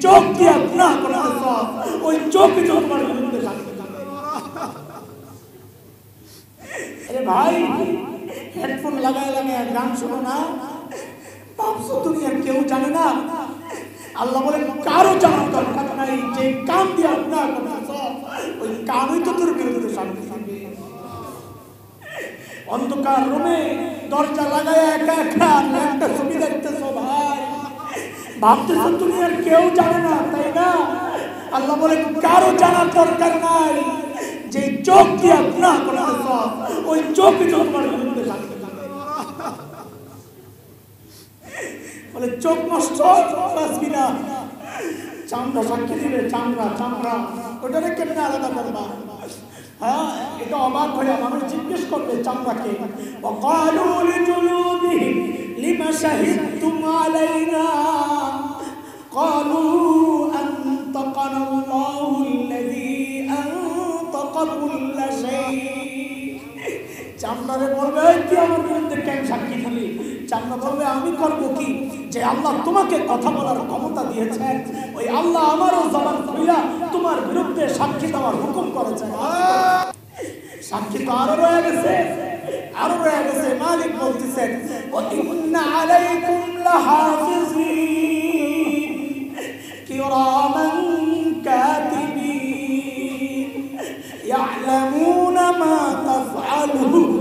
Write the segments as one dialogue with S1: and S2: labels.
S1: চোখ দিয়ে গুনাহ করতেছ ওই চোখই তোমার বিরুদ্ধে সাক্ষী দিবে। আরে ভাই হেডফোন লাগায় লাগায় গান শোনো না, ভাবছো দুনিয়ার কেউ জানে না? আল্লাহ বলেন কারো জানার দরকার নাই, যে কান দিয়ে গুনাহ করতেছ ওই কানই তো তোর বিরুদ্ধে সাক্ষী দিবে। অন্ধকার রুমে দরজা লাগায় একা একা একটা ছবি দেখতেছ ভাই, ভাবতেছ দুনিয়ার কেউ জানে না, তাই না? আল্লাহ বলে কারো জানার দরকার নাই, যে চোখ দিয়ে গুনাহ করতেছ ওই চোখই তো তোমার বিরুদ্ধে সাক্ষী দিবে। বলে চোখ নষ্ট বাঁচবি না, চামড়া সাক্ষী দিবে, চামড়া চামড়া ওটারে কেমনে আলাদা করবা? হ্যাঁ, এটা অবাক হয়ে মানুষ জিজ্ঞেস করবে চামড়াকে, ওয়াকালু লিজুলুদিহিম লিমা শাহিদতুম আলাইনা ক্বালু আনতাকানা আল্লাহুল্লাযী আনতাকা কুল্লা শাই। চামড়ারে বলবে তুই আমার বিরুদ্ধে কেন সাক্ষী দিলি? চামড়া বলবে আমি করবো কি, যে আল্লাহ তোমাকে কথা বলার ক্ষমতা দিয়েছেন ওই আল্লাহ আমারও জবান খুইলা তোমার বিরুদ্ধে সাক্ষী দেওয়ার হুকুম করেছেন। সাক্ষী তো আরো রয়ে গেছে, আরো রয়ে গেছে। মালিক বলতেছেন ওয়া ইন্না আলাইকুম লাহাফিজিন কিরামান কাতিবিন ইয়ালামুনা মা তাফআলুন।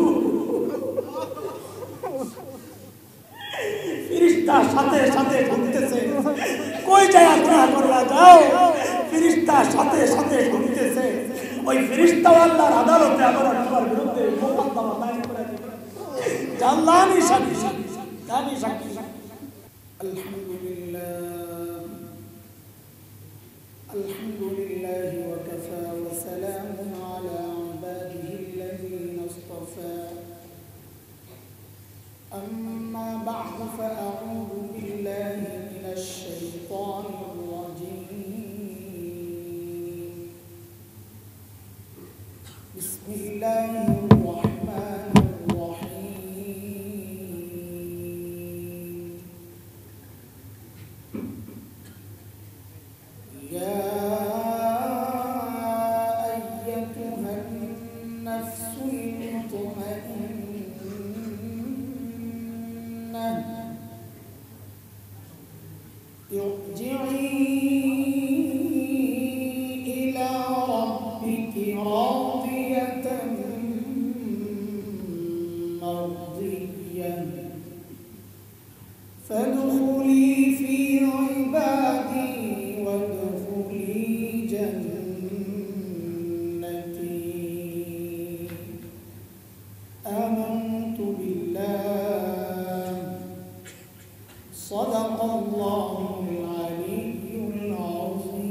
S1: ফেরেশতা সাথে সাথে ঘুরতেছে, কই যায় আপনারা করলা যাও, ফেরেশতা সাথে সাথে ঘুরতেছে। ওই ফেরেশতা আল্লাহর আদালতে আবার তোমার বিরুদ্ধে মোকদ্দমা দায়ের করে দিবে। জাল্লানি সাক্ষী, জানি সাক্ষী। আলহামদুলিল্লাহ, আলহামদুলিল্লাহ ওয়া কাফা ওয়া সালামুন আলা ইবাদিহি আল্লাযীনা ইসতাফা। أما بعد فأعوذ بالله من الشيطان الرجيم. بسم الله الرحمن الرحيم. يا أيتها النفس المطمئنة ارجعي إلى ربك راضية مرضية فادخلي في عبادي وادخلي جنتي. آمنت بالله صدق الله العلي العظيم.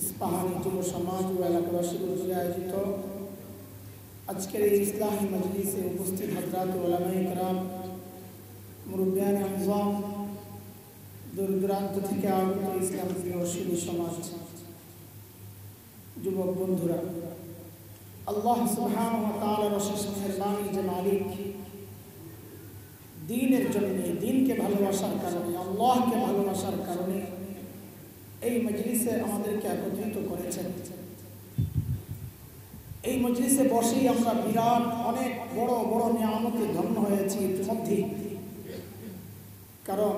S1: ইস্পাহানি যুব সমাজ ও এলাকাবাসী কর্তৃক আয়োজিত আজকের এই ইসলামী মজলিসে উপস্থিত হযরত উলামায়ে কেরাম, মুরব্বিয়ানে আযম, দূর দূরান্ত থেকে আগত ইসলাম প্রিয় সুধী সমাজ, যুবক বন্ধুরা, আল্লাহ সুবহানাহু ওয়া তাআলার অশেষ মেহেরবানি যে মালিক দ্বীনের জন্য, দ্বীনকে ভালোবাসার কারণে, আল্লাহকে ভালোবাসার কারণে এই মজলিসে আমাদেরকে একত্রিত করেছেন। এই মজলিসে বসেই আমরা বিরাট অনেক বড় বড় নিয়ামতে ধন্য হয়েছি ইতিমধ্যেই। কারণ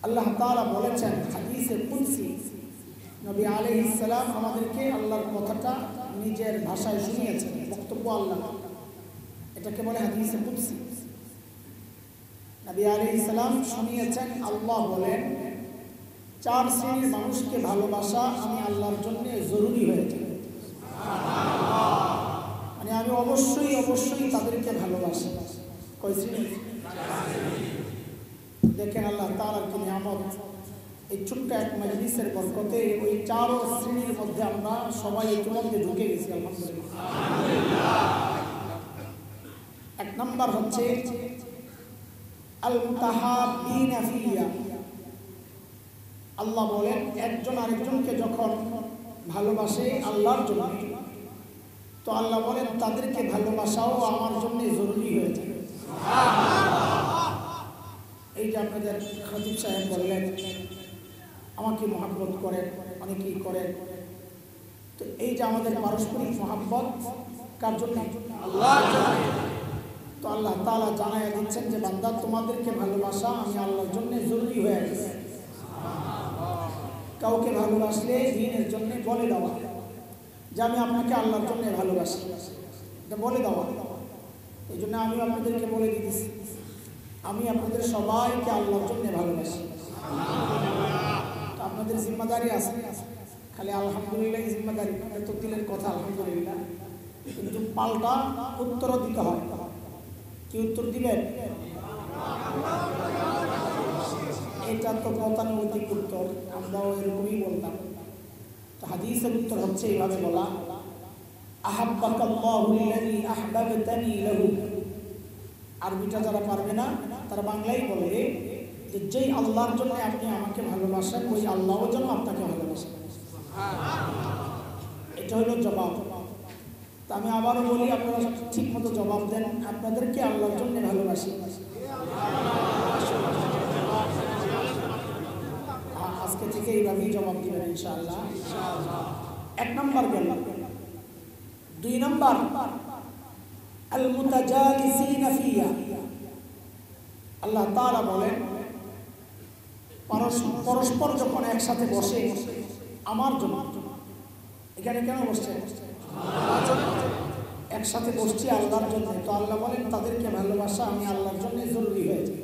S1: আল্লাহ তাআলা বলেছেন হাদিসে কুদসি, নবী আলাইহিস সালাম আমাদেরকে আল্লাহর কথাটা নিজের ভাষায় শুনিয়েছেন, বক্তব্য আল্লাহ, এটাকে বলে হাদিসে কুদসি। নবী আলাইহিস সালাম শুনিয়েছেন আল্লাহ বলেন, 4 শ্রেণীর মানুষকে ভালোবাসা আমি আল্লাহর জন্য জরুরি হয়েছে। মানে আমি অবশ্যই অবশ্যই তাদেরকে ভালোবাসি। কয় শ্রেণী? দেখেন আল্লাহ তাআলার কি নিয়ামত। এই ছোট্ট এক মজলিসের বরকতে ওই 4 শ্রেণীর মধ্যে আমরা সবাই ইতিমধ্যে ঢুকে গেছি আলহামদুলিল্লাহ। 1 নম্বর হচ্ছে আল মুতাহাব্বিনা ফিয়া। আল্লাহ বলেন একজন আরেকজনকে যখন ভালোবাসে আল্লাহর জন্য, তো আল্লাহ বলেন তাদেরকে ভালোবাসাও আমার জন্য জরুরি হয়ে যায়। যে আপনাদের খতিব সাহেব বললেন আমাকে মহব্বত করেন, অনেকেই করেন, তো এই যে আমাদের পারস্পরিক মহব্বত কার জন্য? আল্লাহর জন্য। তো আল্লাহ তাআলা জানায়া দিচ্ছেন যে বান্দা তোমাদেরকে ভালোবাসা আমি আল্লাহর জন্য জরুরি হয়ে গেছে। কাউকে ভালোবাসলে দ্বীনের জন্য বলে দেওয়া যে আমি আপনাকে আল্লাহর জন্য ভালোবাসি, এটা বলে দেওয়া। এই জন্য আমি আপনাদেরকে বলে দিতেছি আমি আপনাদের সবাইকে আল্লাহর জন্য ভালোবাসি। তো আপনাদের জিম্মাদারি আছে, খালি আলহামদুলিল্লাহ জিম্মাদারি, এত দিলের কথা আলহামদুলিল্লাহ, কিন্তু পাল্টা উত্তরও দিতে হয়। কি উত্তর দিবেন? এটা তো গতানুগতিক উত্তর, আমরাও এরকমই বলতাম। তো হাদিসের উত্তর হচ্ছে এইভাবে বলা, আহাব্বাকাল্লাহুল্লাযী আহবাবতানি লাহু। আরবিটা যারা পারবে না তারা বাংলায় বলবে যে যেই আল্লাহর জন্য আপনি আমাকে ভালোবাসেন ওই আল্লাহও যেন আপনাকে ভালোবাসেন। এটা হলো জবাব। তা আমি আবারও বলি, আপনারা ঠিক মতো জবাব দেন, আপনাদেরকে আল্লাহর জন্য ভালোবাসি। আজকে থেকে এইভাবেই জবাব দিবেন ইনশাআল্লাহ। 1 নম্বর গেল। 2 নম্বর আল মুতাজালিসিনা ফিয়া। আল্লাহ তাআলা বলেন পরস্পর যখন একসাথে বসে আমার জন্য। এখানে কেন বসছে? একসাথে বসছি আল্লাহর জন্য। তো আল্লাহ বলেন তাদেরকে ভালোবাসা আমি আল্লাহর জন্য জরুরি হয়েছে।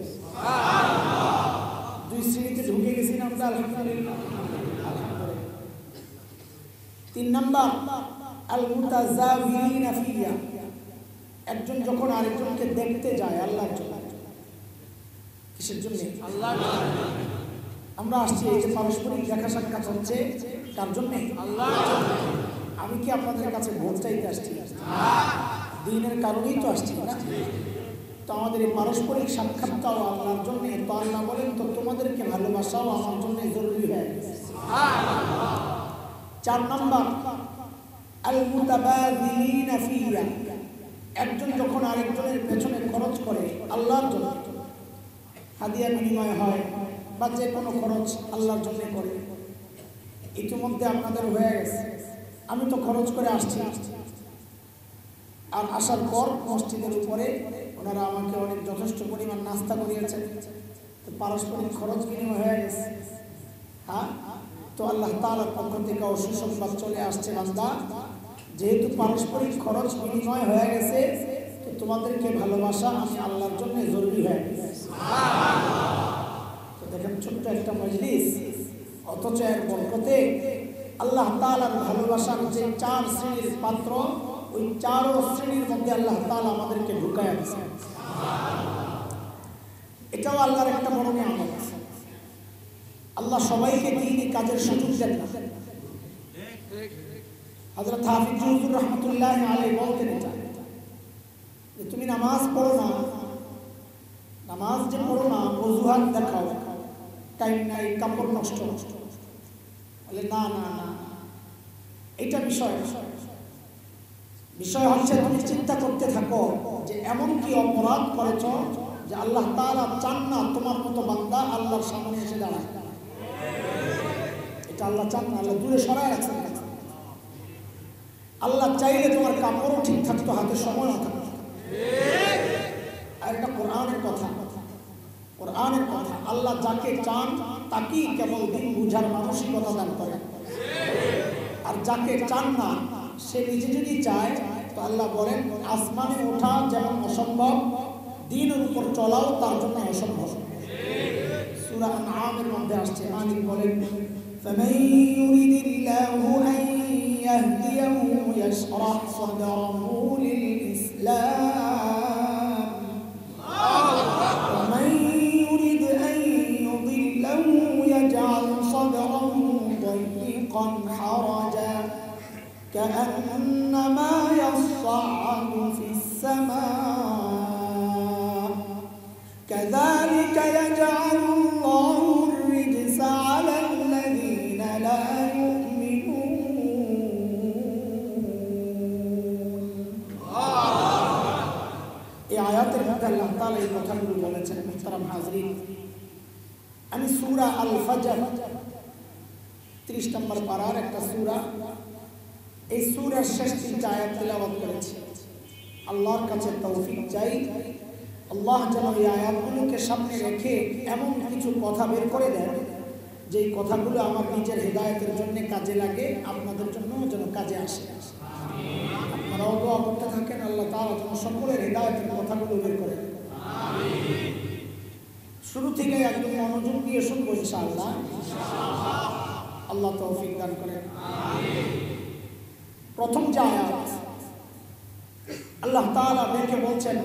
S1: 2 শ্রেণীতে ঢুকে গেছি না আমরা আলহামদুলিল্লাহ। 3 নম্বর আল মুতাজাওয়িরিনা ফিয়া। একজন যখন আরেকজনকে দেখতে যায় আল্লাহর জন্য। কিসের জন্য? আল্লাহর জন্য। আমরা আসছি এই যে পারস্পরিক দেখা সাক্ষাৎ হচ্ছে কার জন্য? আল্লাহর জন্য। আমি কি আপনাদের কাছে ভোট চাইতে আসছি? দ্বীনের কারণেই তো আসছি না। তো আমাদের এই পারস্পরিক সাক্ষাৎটাও আল্লাহর জন্য। তো আল্লাহ বলেন তো তোমাদেরকে ভালোবাসাও আমার জন্য জরুরি হয়ে গেছে। 4 নম্বর আল মুতাবাযিলিনা ফিয়া। একজন যখন আরেকজনের পেছনে খরচ করে আল্লাহর জন্য, হাদিয়া বিনিময় হয় বা যে কোনো খরচ আল্লাহর জন্য করে, ইতিমধ্যে আপনাদের হয়ে গেছে। আমি তো খরচ করে আসছি, আর আসার পর মসজিদের উপরে ওনারা আমাকে অনেক যথেষ্ট পরিমাণ নাস্তা করিয়েছেন। তো পারস্পরিক খরচ বিনিময় হয়ে গেছে। হ্যাঁ, তো আল্লাহ তাআলার পক্ষ থেকে সুসংবাদ চলে আসছে, বান্দা যেহেতু পারস্পরিক খরচ বিনিময় হয়ে গেছে তো তোমাদেরকে ভালোবাসা আমি আল্লাহর জন্য জরুরি হয়ে গেছে। তো দেখেন ছোট্ট একটা মজলিস, অথচ এর বরকতে আল্লাহ তাআলার ভালোবাসার যে 4 শ্রেণীর পাত্র, ওই 4 শ্রেণীর মধ্যে আল্লাহ তাআলা আমাদেরকে ঢুকায় দিয়েছেন। এটাও আল্লাহর একটা বড় নিয়ামত। আল্লাহ সবাইকে দ্বীনি কাজের সুযোগ দেন না। হযরত হাফিজ হুজুর রাহমাতুল্লাহি আলাইহি বলতেন এটা যে তুমি নামাজ পড়ো না, নামাজ যে পড়ো না ওযুহাত দেখাও, টাইম নাই, কাপড় নষ্ট, বলে না না না, এটা বিষয় হচ্ছে তুমি চিন্তা করতে থাকো যে এমন কি অপরাধ করেছ যে আল্লাহ তাআলা চান না তোমার মতো বান্দা আল্লাহর সামনে এসে দাঁড়ায়। এটা আল্লাহ চান না, আল্লাহ দূরে সরায় রাখছেন। আল্লাহ চাইলে তোমার কাপড়ও ঠিক থাকতো, হাতে সময়ও থাকতো। আর এটা কোরআনের কথা, কোরআনের কথা। আল্লাহ যাকে চান তাকেই কেবল দিন বুঝার মানসিকতা দান করেন, আর যাকে চান না সে নিজে যদি চায় তো আল্লাহ বলেন আসমানে ওঠা যেমন অসম্ভব, দ্বীনের উপর চলাও তার জন্য অসম্ভব। সূরা আনআমের মধ্যে আসছে, মালিক বলেন فمن يريد الله أن يهديه يشرح صدره للإسلام ومن يريد أن يضله يجعل صدره ضيقا حرجا كأنما يصعد في السماء كذلك يجعل الله الرجس على الذين لا يؤمنون। এই আয়াতের মধ্যে আল্লাহ তাআলা এই কথাগুলো বলেছেন। মুহতারাম হাজরিন, আমি সূরা আল ফজর 30 নম্বর পারার একটা সূরা, এই সূরার শেষ 3টা আয়াত তেলাওয়াত করেছি। আল্লাহর কাছে তৌফিক চাই, আল্লাহ যেন এই আয়াতগুলোকে সামনে রেখে এমন কিছু কথা বের করে দেন যেই কথাগুলো আমার নিজের হেদায়েতের জন্য কাজে লাগে, আপনাদের জন্য যেন কাজে আসে। আপনারাও দোয়া করতে থাকেন, আল্লাহ তাআলা যেন সকলের হেদায়েতের কথাগুলো বের করে দেন। শুরু থেকে একদম মনোযোগ দিয়ে শুনবো ইনশাআল্লাহ। আল্লাহ তৌফিক দান করেন। প্রথম যে আয়াত, আল্লাহ তাআলা ডেকে বলছেন,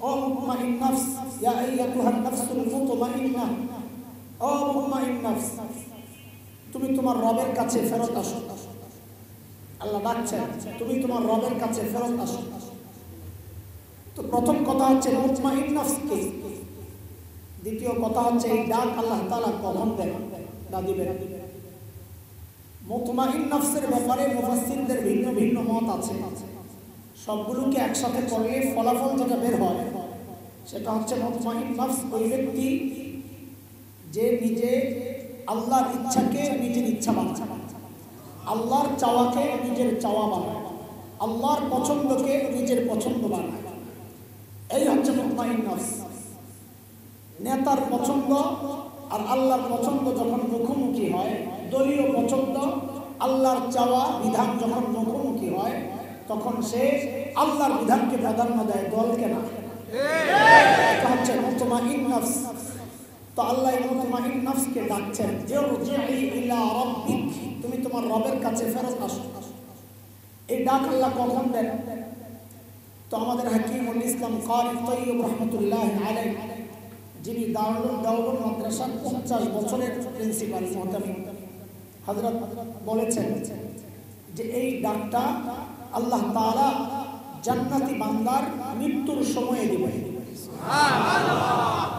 S1: ও মুতমাইন নফস, ইয়া আইয়াতুহান নাফসুল মুতমাইন্নাহ, ও মুতমাইন নফস, তুমি তোমার রবের কাছে ফেরত আসো। আল্লাহ ডাকছেন, তুমি তোমার রবের কাছে ফেরত আসো। তো প্রথম কথা হচ্ছে মুতমাইন নফসকে, দ্বিতীয় কথা হচ্ছে এই ডাক আল্লাহ তাআলা কখন দেন, দিবেন। মুতমাইন নফসের ব্যাপারে মুফাসসিরদের ভিন্ন ভিন্ন মত আছে। সবগুলোকে একসাথে করলে ফলাফল যেটা বের হয় সেটা হচ্ছে মুতমাইন নফস ওই ব্যক্তি যে নিজে আল্লাহর ইচ্ছাকে নিজের ইচ্ছা বানায়, আল্লাহর চাওয়াকে নিজের চাওয়া বানায়, আল্লাহর পছন্দকে নিজের পছন্দ বানায়। এই হচ্ছে মুতমাইন নফস। নেতার পছন্দ আর আল্লাহর পছন্দ যখন মুখোমুখি হয়, দলীয় পছন্দ আল্লাহর চাওয়া বিধান যখন মুখোমুখি হয়, তখন সে আল্লাহর বিধানকে প্রাধান্য দেয়, দলকে না। এটা হচ্ছে মুতমাইন নফস। তো আল্লাহ মুতমাইন নফসকে ডাকছেন, ইরজিই ইলা রাব্বিক, তুমি তোমার রবের কাছে ফেরত আসো। এই ডাক আল্লাহ কখন দেন? তো আমাদের হাকিমুল ইসলাম কারি তৈয়ব রহমতুল্লাহ আলাইহি, যিনি দারুল দাওলাত মাদ্রাসার 50 বছরের প্রিন্সিপাল মুহতামিম হযরত বলেছেন যে এই ডাকটা আল্লাহ তাআলা জান্নাতি বান্দার মৃত্যুর সময়ে দিবেন। সুবহানাল্লাহ।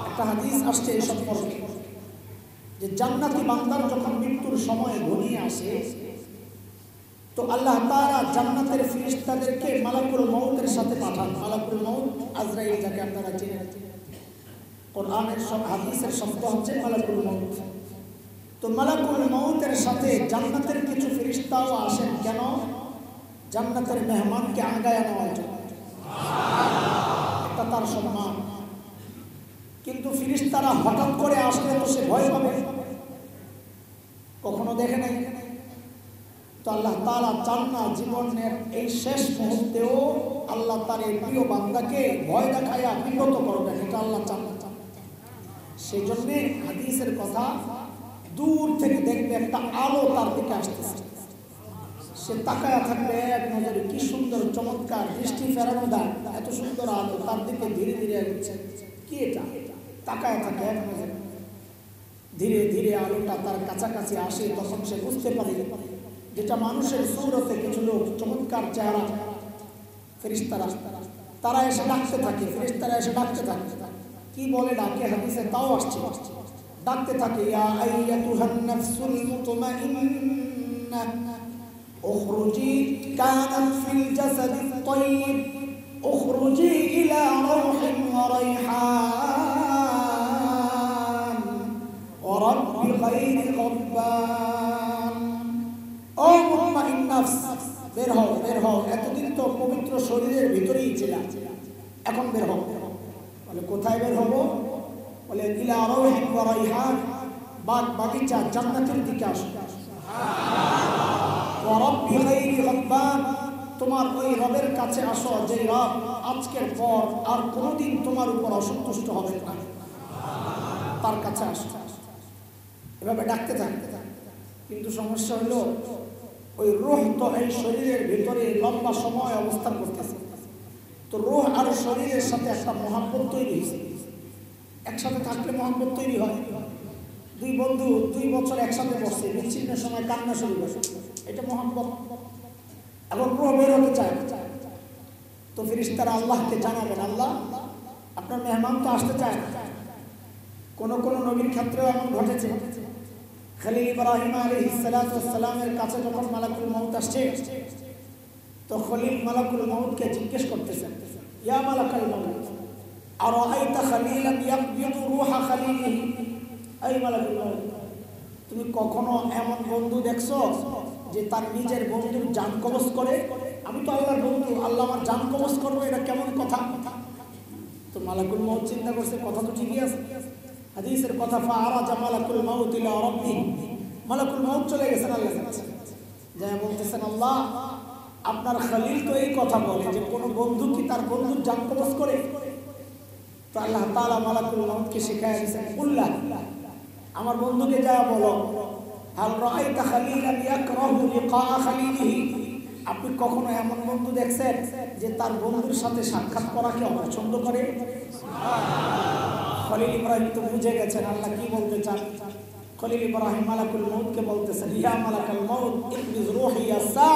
S1: একটা হাদিস আসছে এই সম্পর্কে যে জান্নাতি বান্দার যখন মৃত্যুর সময় ঘনিয়ে আসে, তো আল্লাহ তাআলা জান্নাতের ফেরেশতাদেরকে মালাকুল মউতের সাথে পাঠান। মালাকুল মউত আজরাইল, যাকে আপনারা চেনেন, কোরআনের সব হাদিসের শব্দ হচ্ছে মালাকুল মউত। তো মালাকুল মউতের সাথে জান্নাতের কিছু ফেরেশতাও আসেন। কেন? জান্নাতের মেহমানকে আগায় নেওয়ার জন্য। এটা তার সম্মান। কিন্তু ফেরেশতারা হঠাৎ করে আসলে তো সে ভয় পাবে, কখনো দেখে নাই। তো আল্লাহ তাআলা চান না জীবনের এই শেষ মুহূর্তেও আল্লাহ তার এই প্রিয় বান্দাকে ভয় দেখায়া বিব্রত করবেন, এটা আল্লাহ চান না। সেই জন্যে হাদিসের কথা, দূর থেকে দেখবে একটা আলো তার দিকে আসতেছে, সে তাকায়া থাকবে এক নজরে, কি সুন্দর চমৎকার দৃষ্টি ফেরানো দেয়, এত সুন্দর আলো তার দিকে ধীরে ধীরে এগোচ্ছে, কি এটা? তাকায়া থাকে এক নজরে। ধীরে ধীরে আলোটা তার কাছাকাছি আসে, তখন সে বুঝতে পারে যেটা মানুষের সূরতে কিছু লোক, চমৎকার চেহারা, ফেরেশতারা, তারা এসে ডাকতে থাকে। ফেরেশতারা এসে ডাকতে থাকে। কি বলে ডাকে? হাদিসে তাও আসছে, ডাকতে থাকে, ইয়া আইয়াতুহান নাফসুল মুতমাইন্নাহ উখরুজি কানাত ফিল জাসাদিত তাইয়িব উখরুজি ইলা রাউহিন ওয়া রাইহান ওয়া রাব্বি খায়রি রাব্বান। ও মুতমাইন নফস, বের হও, বের হও। এতদিন তো পবিত্র শরীরের ভিতরেই ছিলা, এখন বের হও। বলে কোথায় বের হবো? বলে ইলা রাউহিন ওয়া রাইহান, বাগ বাগিচা জান্নাতের দিকে আসো। ওয়া রাব্বি খায়রি রাব্বান, তোমার ওই রবের কাছে আসো যে রব আজকের পর আর কোনোদিন তোমার উপর অসন্তুষ্ট হবে না, তার কাছে আসো। এভাবে ডাকতে থাকতে থাকে। কিন্তু সমস্যা হলো ওই রূহ তো এই শরীরের ভিতরে লম্বা সময় অবস্থান করতেছে। তো রূহ আর শরীরের সাথে একটা মহব্বত তৈরি হয়েছে। একসাথে থাকলে মহব্বত তৈরি হয়। দুই বন্ধু 2 বছর একসাথে বসছে, বিচ্ছিন্ন সময় কান্না শুরু করে, এটা মহব্বত। এখন রূহ বের হতে চায়, তো ফেরেশতারা আল্লাহকে জানাবেন, আল্লাহ আপনার মেহমান তো আসতে চায় না। কোন কোন নবীর ক্ষেত্রেও এমন ঘটেছে। খলিল ইব্রাহিম আলাইহিস সালাতু ওয়াস সালামের কাছে যখন মালাকুল মউত আসছে, তো খলিল মালাকুল মউতকে জিজ্ঞেস করতেছেন, ইয়া মালাকুল মউত আরাআইতা খলিলান ইয়াকবিদু রূহা খলিলিহি, এই মালাকুল মউত, তুমি কখনো এমন বন্ধু দেখছো যে তার নিজের বন্ধুর জান কবজ করে? আমি তো আল্লাহর বন্ধু, আল্লাহ আমার জান কবজ করবো, এটা কেমন কথা? তো মালাকুল মউত চিন্তা করছে কথা তো ঠিকই আছে, হাদিসের কথা। ফাআরাজা মালাকুল মউত ইলা রাব্বি, মালাকুল মউত চলে গেছেন আল্লাহর কাছে, যা বলতেছেন আল্লাহ আপনার খলিল তো এই কথা বলে যে কোন বন্ধু কি তার বন্ধুর জান কবজ করে? তো আল্লাহ তাআলা মালাকুল মউতকে শিখায়া দিয়েছেন, কুল্লা, আমার বন্ধুকে যা বলো, হাল রাআইতা খলিলান ইয়াকরাহু লিকা খলিলিহি, আপনি কখনো এমন বন্ধু দেখছেন যে তার বন্ধুর সাথে সাক্ষাৎ করাকে অপছন্দ করে? খলিল ইব্রাহিম তো বুঝে গেছেন আল্লাহ কি বলতে চান। খলিল ইব্রাহিম মালাকুল মউতকে বলতেছেন, ইয়া মালাকুল মউত ইকবিজ রূহি ইয়াসা,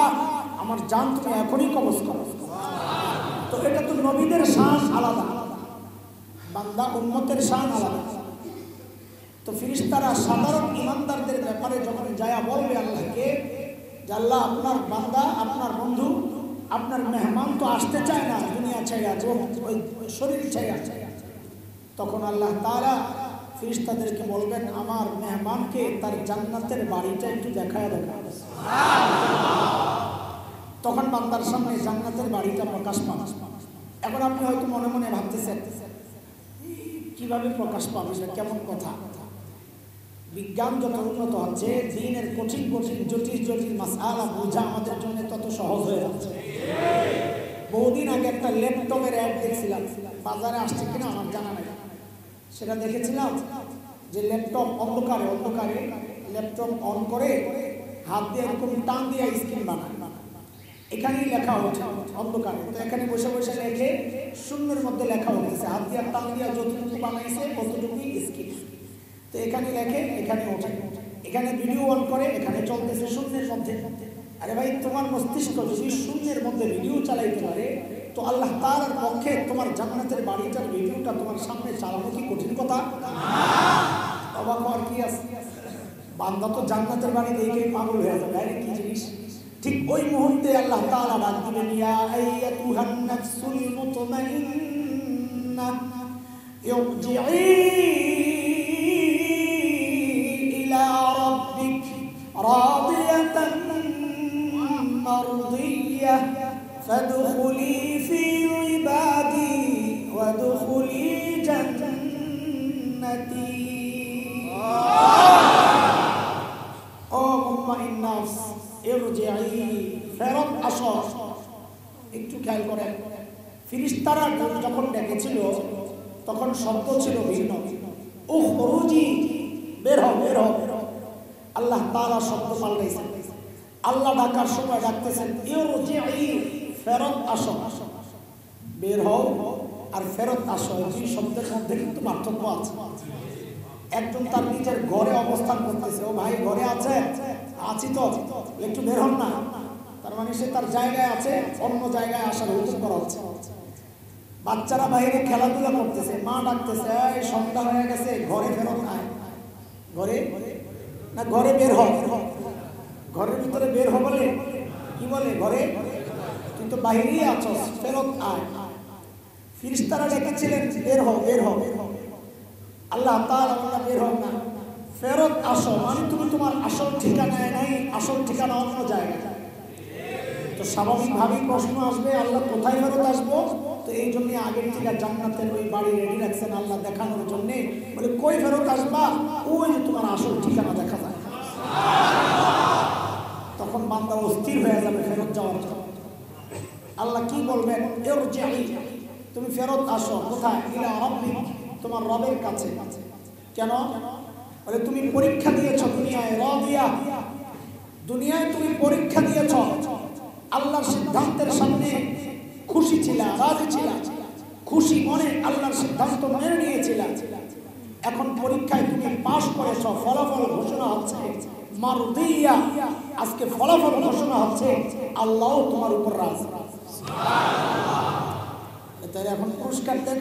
S1: আমার জান তুমি এখনই কবজ করো। তো এটা তো নবীদের শান আলাদা, বান্দা উম্মতের শান আলাদা। তো ফেরেশতারা সাধারণ ঈমানদারদের ব্যাপারে যখন যায়া বলবে আল্লাহকে যে আল্লাহ আপনার বান্দা, আপনার বন্ধু, আপনার মেহমান তো আসতে চায় না, দুনিয়া ছাইয়া, ওই শরীর ছাইয়া, তখন আল্লাহ তাআলা ফেরেশতাদেরকে বলবেন আমার মেহমানকে তার জান্নাতের বাড়িটা একটু দেখায় দেখা। তখন বান্দার সামনে জান্নাতের বাড়িটা প্রকাশ পাবে। এখন আপনি হয়তো মনে মনে ভাবতেছেন কিভাবে প্রকাশ পাবে, সেটা কেমন কথা? বিজ্ঞান যত উন্নত হচ্ছে, দ্বীনের কঠিন কঠিন জটিল জটিল মাসআলা বোঝা আমাদের জন্য তত সহজ হয়ে যাচ্ছে। বহুদিন আগে একটা ল্যাপটপের অ্যাড দেখছিলাম, বাজারে আসছে কিনা আমার জানা নাই, সেটা দেখেছিলাম যে ল্যাপটপ অন্ধকারে অন্ধকারে ল্যাপটপ অন করে হাত দিয়ে এরকম টান দিয়ে স্ক্রিন বানায়, এখানেই লেখা হচ্ছে অন্ধকারে। তো এখানে বসে বসে লেখে শূন্যের মধ্যে লেখা হচ্ছে, হাত দিয়ে টান দিয়ে যতটুকু বানাইছে ততটুকুই স্ক্রিন। তো এখানে লেখে, এখানে ওঠে, এখানে ভিডিও অন করে, এখানে চলতেছে শূন্যের মধ্যে। আরে ভাই, তোমার মস্তিষ্ক যদি শূন্যের মধ্যে ভিডিও চালাইতে পারে, তো আল্লাহ তাআলার পক্ষে তোমার জান্নাতের বাড়িটার ভিডিওটা তোমার সামনে চালানো কি কঠিন কথা? অবাক হওয়ার কি আছে? বান্দা তো জান্নাতের বাড়ি দেখে পাগল হয়ে যাবে, আরে কি জিনিস। ঠিক ওই মুহূর্তে আল্লাহ তাআলা ডাক দিবেন, ইয়া আইয়াতুহান নাফসুল মুতমাইন্নাহ ইরজিই ইলা রাব্বিক রাদিয়াতান মারদিয়াহ ফাদখুলি ফি ইবাদি ওয়াদখুলি জান্নাতি। ও মুতমাইন নাফস, ইরজিই, ফেরত আসো। একটু খেয়াল করেন, ফেরেশতারা যখন ডেকেছিল তখন শব্দ ছিল ভিন্ন, উখরুজি, বের হও বের হও। আল্লাহ তাআলা শব্দ পাল্টাইছেন, আল্লাহ ডাকার সময় ডাকতেছেন ইরজিই, ফেরত আসো। বের হও আর ফেরত আসো, এই শব্দের মধ্যে কিন্তু পার্থক্য আছে। একজন তার নিজের ঘরে অবস্থান করতেছে, ও ভাই ঘরে আছে? আছি তো, একটু বের হন না। তার মানে সে তার জায়গায় আছে, অন্য জায়গায় আসার হুকুম করা হচ্ছে। বাচ্চারা বাইরে খেলাধুলা করতেছে, মা ডাকতেছে, এই সন্ধ্যা হয়ে গেছে, ঘরে ফেরত আয়। ঘরে না, ঘরে বের হ। ঘরের ভিতরে বের হ বলে কি বলে? ঘরে, তুই তো বাইরেই আছস, ফেরত আয়। ফেরেশতারা ডেকেছিলেন বের হ বের হ। আল্লাহ তাআলা বললেন বের হও না, ফেরত আসো। মানে তুমি তোমার আসল ঠিকানায় নাই, আসল ঠিকানা অন্য জায়গায়। তো স্বাভাবিকভাবেই প্রশ্ন আসবে, আল্লাহ কোথায় ফেরত আসবো? তো এই জন্য আগের থেকে জান্নাতের ওই বাড়ি রেডি রাখছেন আল্লাহ দেখানোর জন্য। বলে কই ফেরত আসবা? ওই যে তোমার আসল ঠিকানা দেখা যায়। তখন বান্দা অস্থির হয়ে যাবে ফেরত যাওয়ার জন্য। আল্লাহ কি বলবেন? ইরজিই, তুমি ফেরত আসো। কোথায়? ইলা রাব্বিক, তোমার রবের কাছে। কেন? বলে তুমি পরীক্ষা দিয়েছো দুনিয়ায়, রাদিয়া, দুনিয়ায় তুমি পরীক্ষা দিয়েছো, আল্লাহর সিদ্ধান্তের সামনে খুশি ছিলা, রাজি ছিলা, খুশি মনে আল্লাহর সিদ্ধান্ত মেনে নিয়েছিলা। এখন পরীক্ষায় তুমি পাশ করেছো, ফলাফল ঘোষণা হচ্ছে মারদিয়া, আজকে ফলাফল ঘোষণা হচ্ছে আল্লাহ তোমার উপর রাজি। তাই এখন পুরস্কার দেন,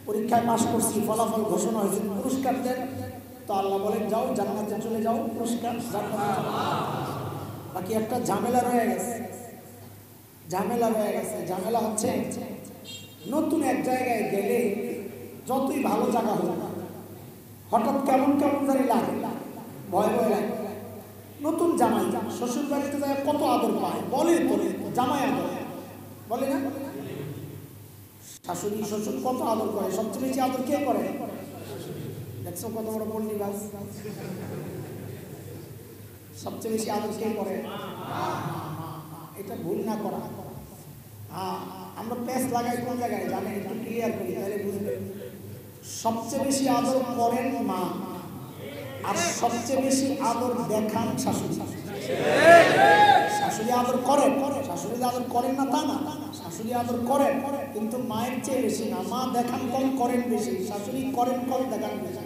S1: পরীক্ষায় পাশ করছি, ফলাফল ঘোষণা হয়েছে, পুরস্কার দেন। তো আল্লাহ বলেন যাও জান্নাতে চলে যাও, পুরস্কার জান্নাতে। বাকি একটা ঝামেলা রয়ে গেছে, ঝামেলা রয়ে গেছে। ঝামেলা হচ্ছে নতুন এক জায়গায় গেলে যতই ভালো জায়গা হোক, হঠাৎ কেমন কেমন জানি লাগে, ভয় ভয় লাগে। নতুন জামাই শ্বশুর বাড়িতে যায় কত আদর পায়, বলে তোলে জামাই আদর বলে না? শাশুড়ি শ্বশুর কত আদর করে, সবচেয়ে বেশি আদর কে করে? দেখছো কত বড় পন্ডিবাস, সবচেয়ে বেশি আদর কে করে? এটা ভুল না করা। আমরা প্যাচ লাগাই কোন জায়গায় জানেন, একটু ক্লিয়ার করি তাহলে বুঝবেন। সবচেয়ে বেশি আদর করেন মা, আর সবচেয়ে বেশি আদর দেখান শাশুড়ি। শাশুড়ি আদর করেন, শাশুড়ি আদর করেন না তা না, শাশুড়ি আদর করেন কিন্তু মায়ের চেয়ে বেশি না। মা দেখান কম, করেন বেশি, শাশুড়ি করেন কম, দেখান বেশি।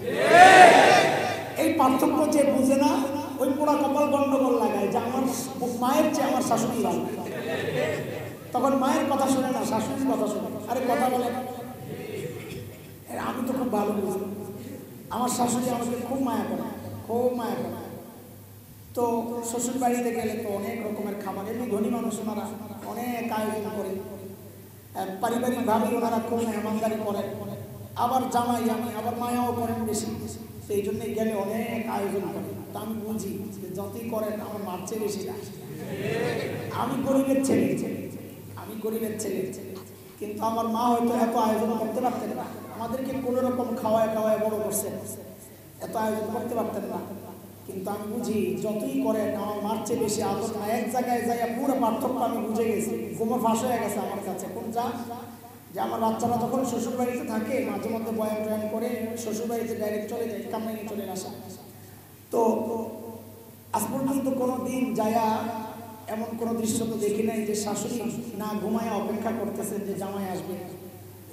S1: এই পার্থক্য যে বুঝে না ওই পোড়া কপাল গন্ডগোল লাগায় যে আমার মায়ের চেয়ে আমার শাশুড়ি ভালো। তখন মায়ের কথা শোনে না, শাশুড়ির কথা শোনে। আরে কথা বলে, আমি তো খুব ভালো বুঝি, আমার শাশুড়ি আমাকে খুব মায়া করে, খুব মায়া করে। তো শ্বশুর বাড়িতে গেলে তো অনেক রকমের খাবার, এমনি ধনী মানুষ ওনারা অনেক আয়োজন করে, পারিবারিকভাবে ওনারা খুব মেহমানদারি করেন। আবার জামাই আবার মায়াও করেন বেশি, সেই জন্যে গেলে অনেক আয়োজন করে। তো আমি বুঝি যতই করেন আমার মার চেয়ে বেশি না। আমি গরিবের ছেলে, আমি গরিবের ছেলে, কিন্তু আমার মা হয়তো এত আয়োজন করতে পারতেন না, আমাদেরকে কোনো রকম খাওয়ায় বড় করছেন, এত আয়োজন করতে পারতেন না। কিন্তু আমি বুঝি যতই করেন আমার মার চেয়ে বেশি আদর না। এক জায়গায় যাই পুরো পার্থক্য আমি বুঝে গেছি, গোমর ফাঁস হয়ে গেছে আমার কাছে। কোনটা? যে আমার বাচ্চারা যখন শ্বশুর বাড়িতে থাকে মাঝে মধ্যে বয়ান টয়ান করে শ্বশুর বাড়িতে ডাইরেক্ট চলে যায়, কামাইয়ে চলে আসা। তো আজ পর্যন্ত কোনো দিন যায়া এমন কোনো দৃশ্য তো দেখি নাই যে শাশুড়ি না ঘুমায় অপেক্ষা করতেছে যে জামাই আসবে,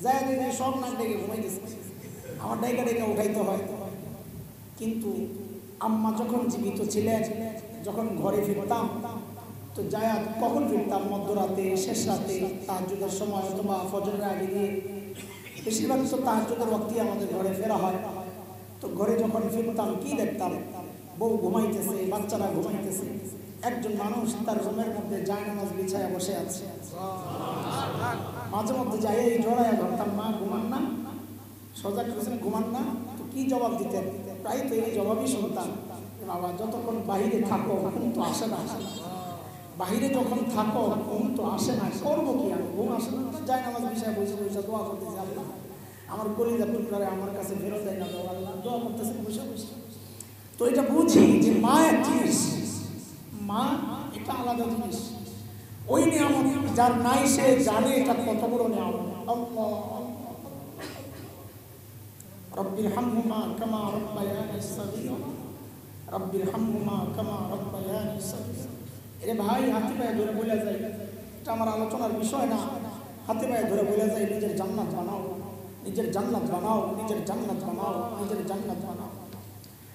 S1: যায় দেখে সব নাক ডেকে ঘুমাইতেছে, আমার ডাইকা ডেকে উঠাইতে হয়। কিন্তু আম্মা যখন জীবিত ছিলেন, যখন ঘরে ফিরতাম তো যায়া কখন ফিরতাম? মধ্যরাতে, শেষ রাতে, তাহাজ্জুদের সময় অথবা ফজরের আগে দিয়ে। বেশিরভাগ তো তাহাজ্জুদের ওয়াক্তে আমাদের ঘরে ফেরা হয়। তো ঘরে যখন ফিরতাম কি দেখতাম? বউ ঘুমাইতেছে, বাচ্চারা ঘুমাইতেছে, একজন মানুষ তার রুমের মধ্যে জায়নামাজ বিছায়া বসে আছে। মাঝে মধ্যে যাই এই জড়াইয়া ধরতাম, মা ঘুমান না? সজাগ করেছেন ঘুমান না? তো কি জবাব দিতেন? প্রায় তো এই জবাবই শুনতাম, বাবা যতক্ষণ বাহিরে থাকো ঘুম তো আসে না, বাহিরে যখন থাকো ঘুম তো আসে না, করবো কি আমি? ঘুম আসে না, জায়নামাজ বিছায়া বসে বসে দোয়া করতেছি, আল্লাহ আমার কলিজা টুকরারে আমার কাছে ফেরত দেয় না, আল্লাহ দোয়া করতেছে বসে বসে। তো এটা বুঝি যে মা এক জিনিস, মা এটা আলাদা জিনিস। ওই নিয়ামত যার নাই সে জানে এটা কত বড় নিয়ামত। রব্বির হামহুমা কামা রাব্বায়ানি সগীরা, রব্বির হামহুমা কামা রাব্বায়ানি সগীরা। এরে ভাই হাতে পায়ে ধরে বলে যায়, এটা আমার আলোচনার বিষয় না, হাতে পায়ে ধরে বলে যায় নিজের জান্নাত বানাও, নিজের জান্নাত বানাও, নিজের জান্নাত বানাও, নিজের জান্নাত বানাও,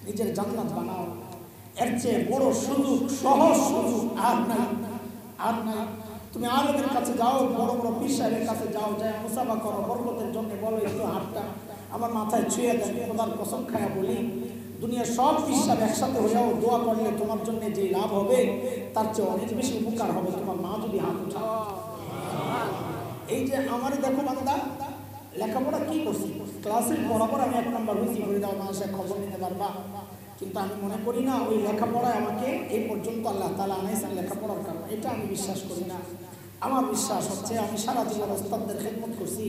S1: নিজের জান্নাত বানাও। এর চেয়ে বড় সুযোগ, সহজ সুযোগ আর নাই, আর নাই। তুমি আলেমের কাছে যাও, বড় বড় পীর সাহেবের কাছে যাও, যায় মুসাফা করো, বরকতের জন্য বলো একটু হাতটা আমার মাথায় ছুঁয়ে দেন, খোদার কসম খায়া বলি দুনিয়ার সব পীর সাহেব একসাথে হয়েও দোয়া করলে তোমার জন্য যে লাভ হবে তার চেয়ে অনেক বেশি উপকার হবে তোমার মা যদি হাত উঠাও। এই যে আমার দেখো বান্দা লেখাপড়া কি করছি, ক্লাসে বরাবর আমি 1 নম্বর হয়েছি, করে দাও মানুষের খবর নিতে পারবা, কিন্তু আমি মনে করি না ওই লেখাপড়ায় আমাকে এই পর্যন্ত আল্লাহ তাআলা আনাইছেন লেখাপড়ার কারণে, এটা আমি বিশ্বাস করি না। আমার বিশ্বাস হচ্ছে আমি সারা জীবন ওস্তাদদের খেদমত করছি,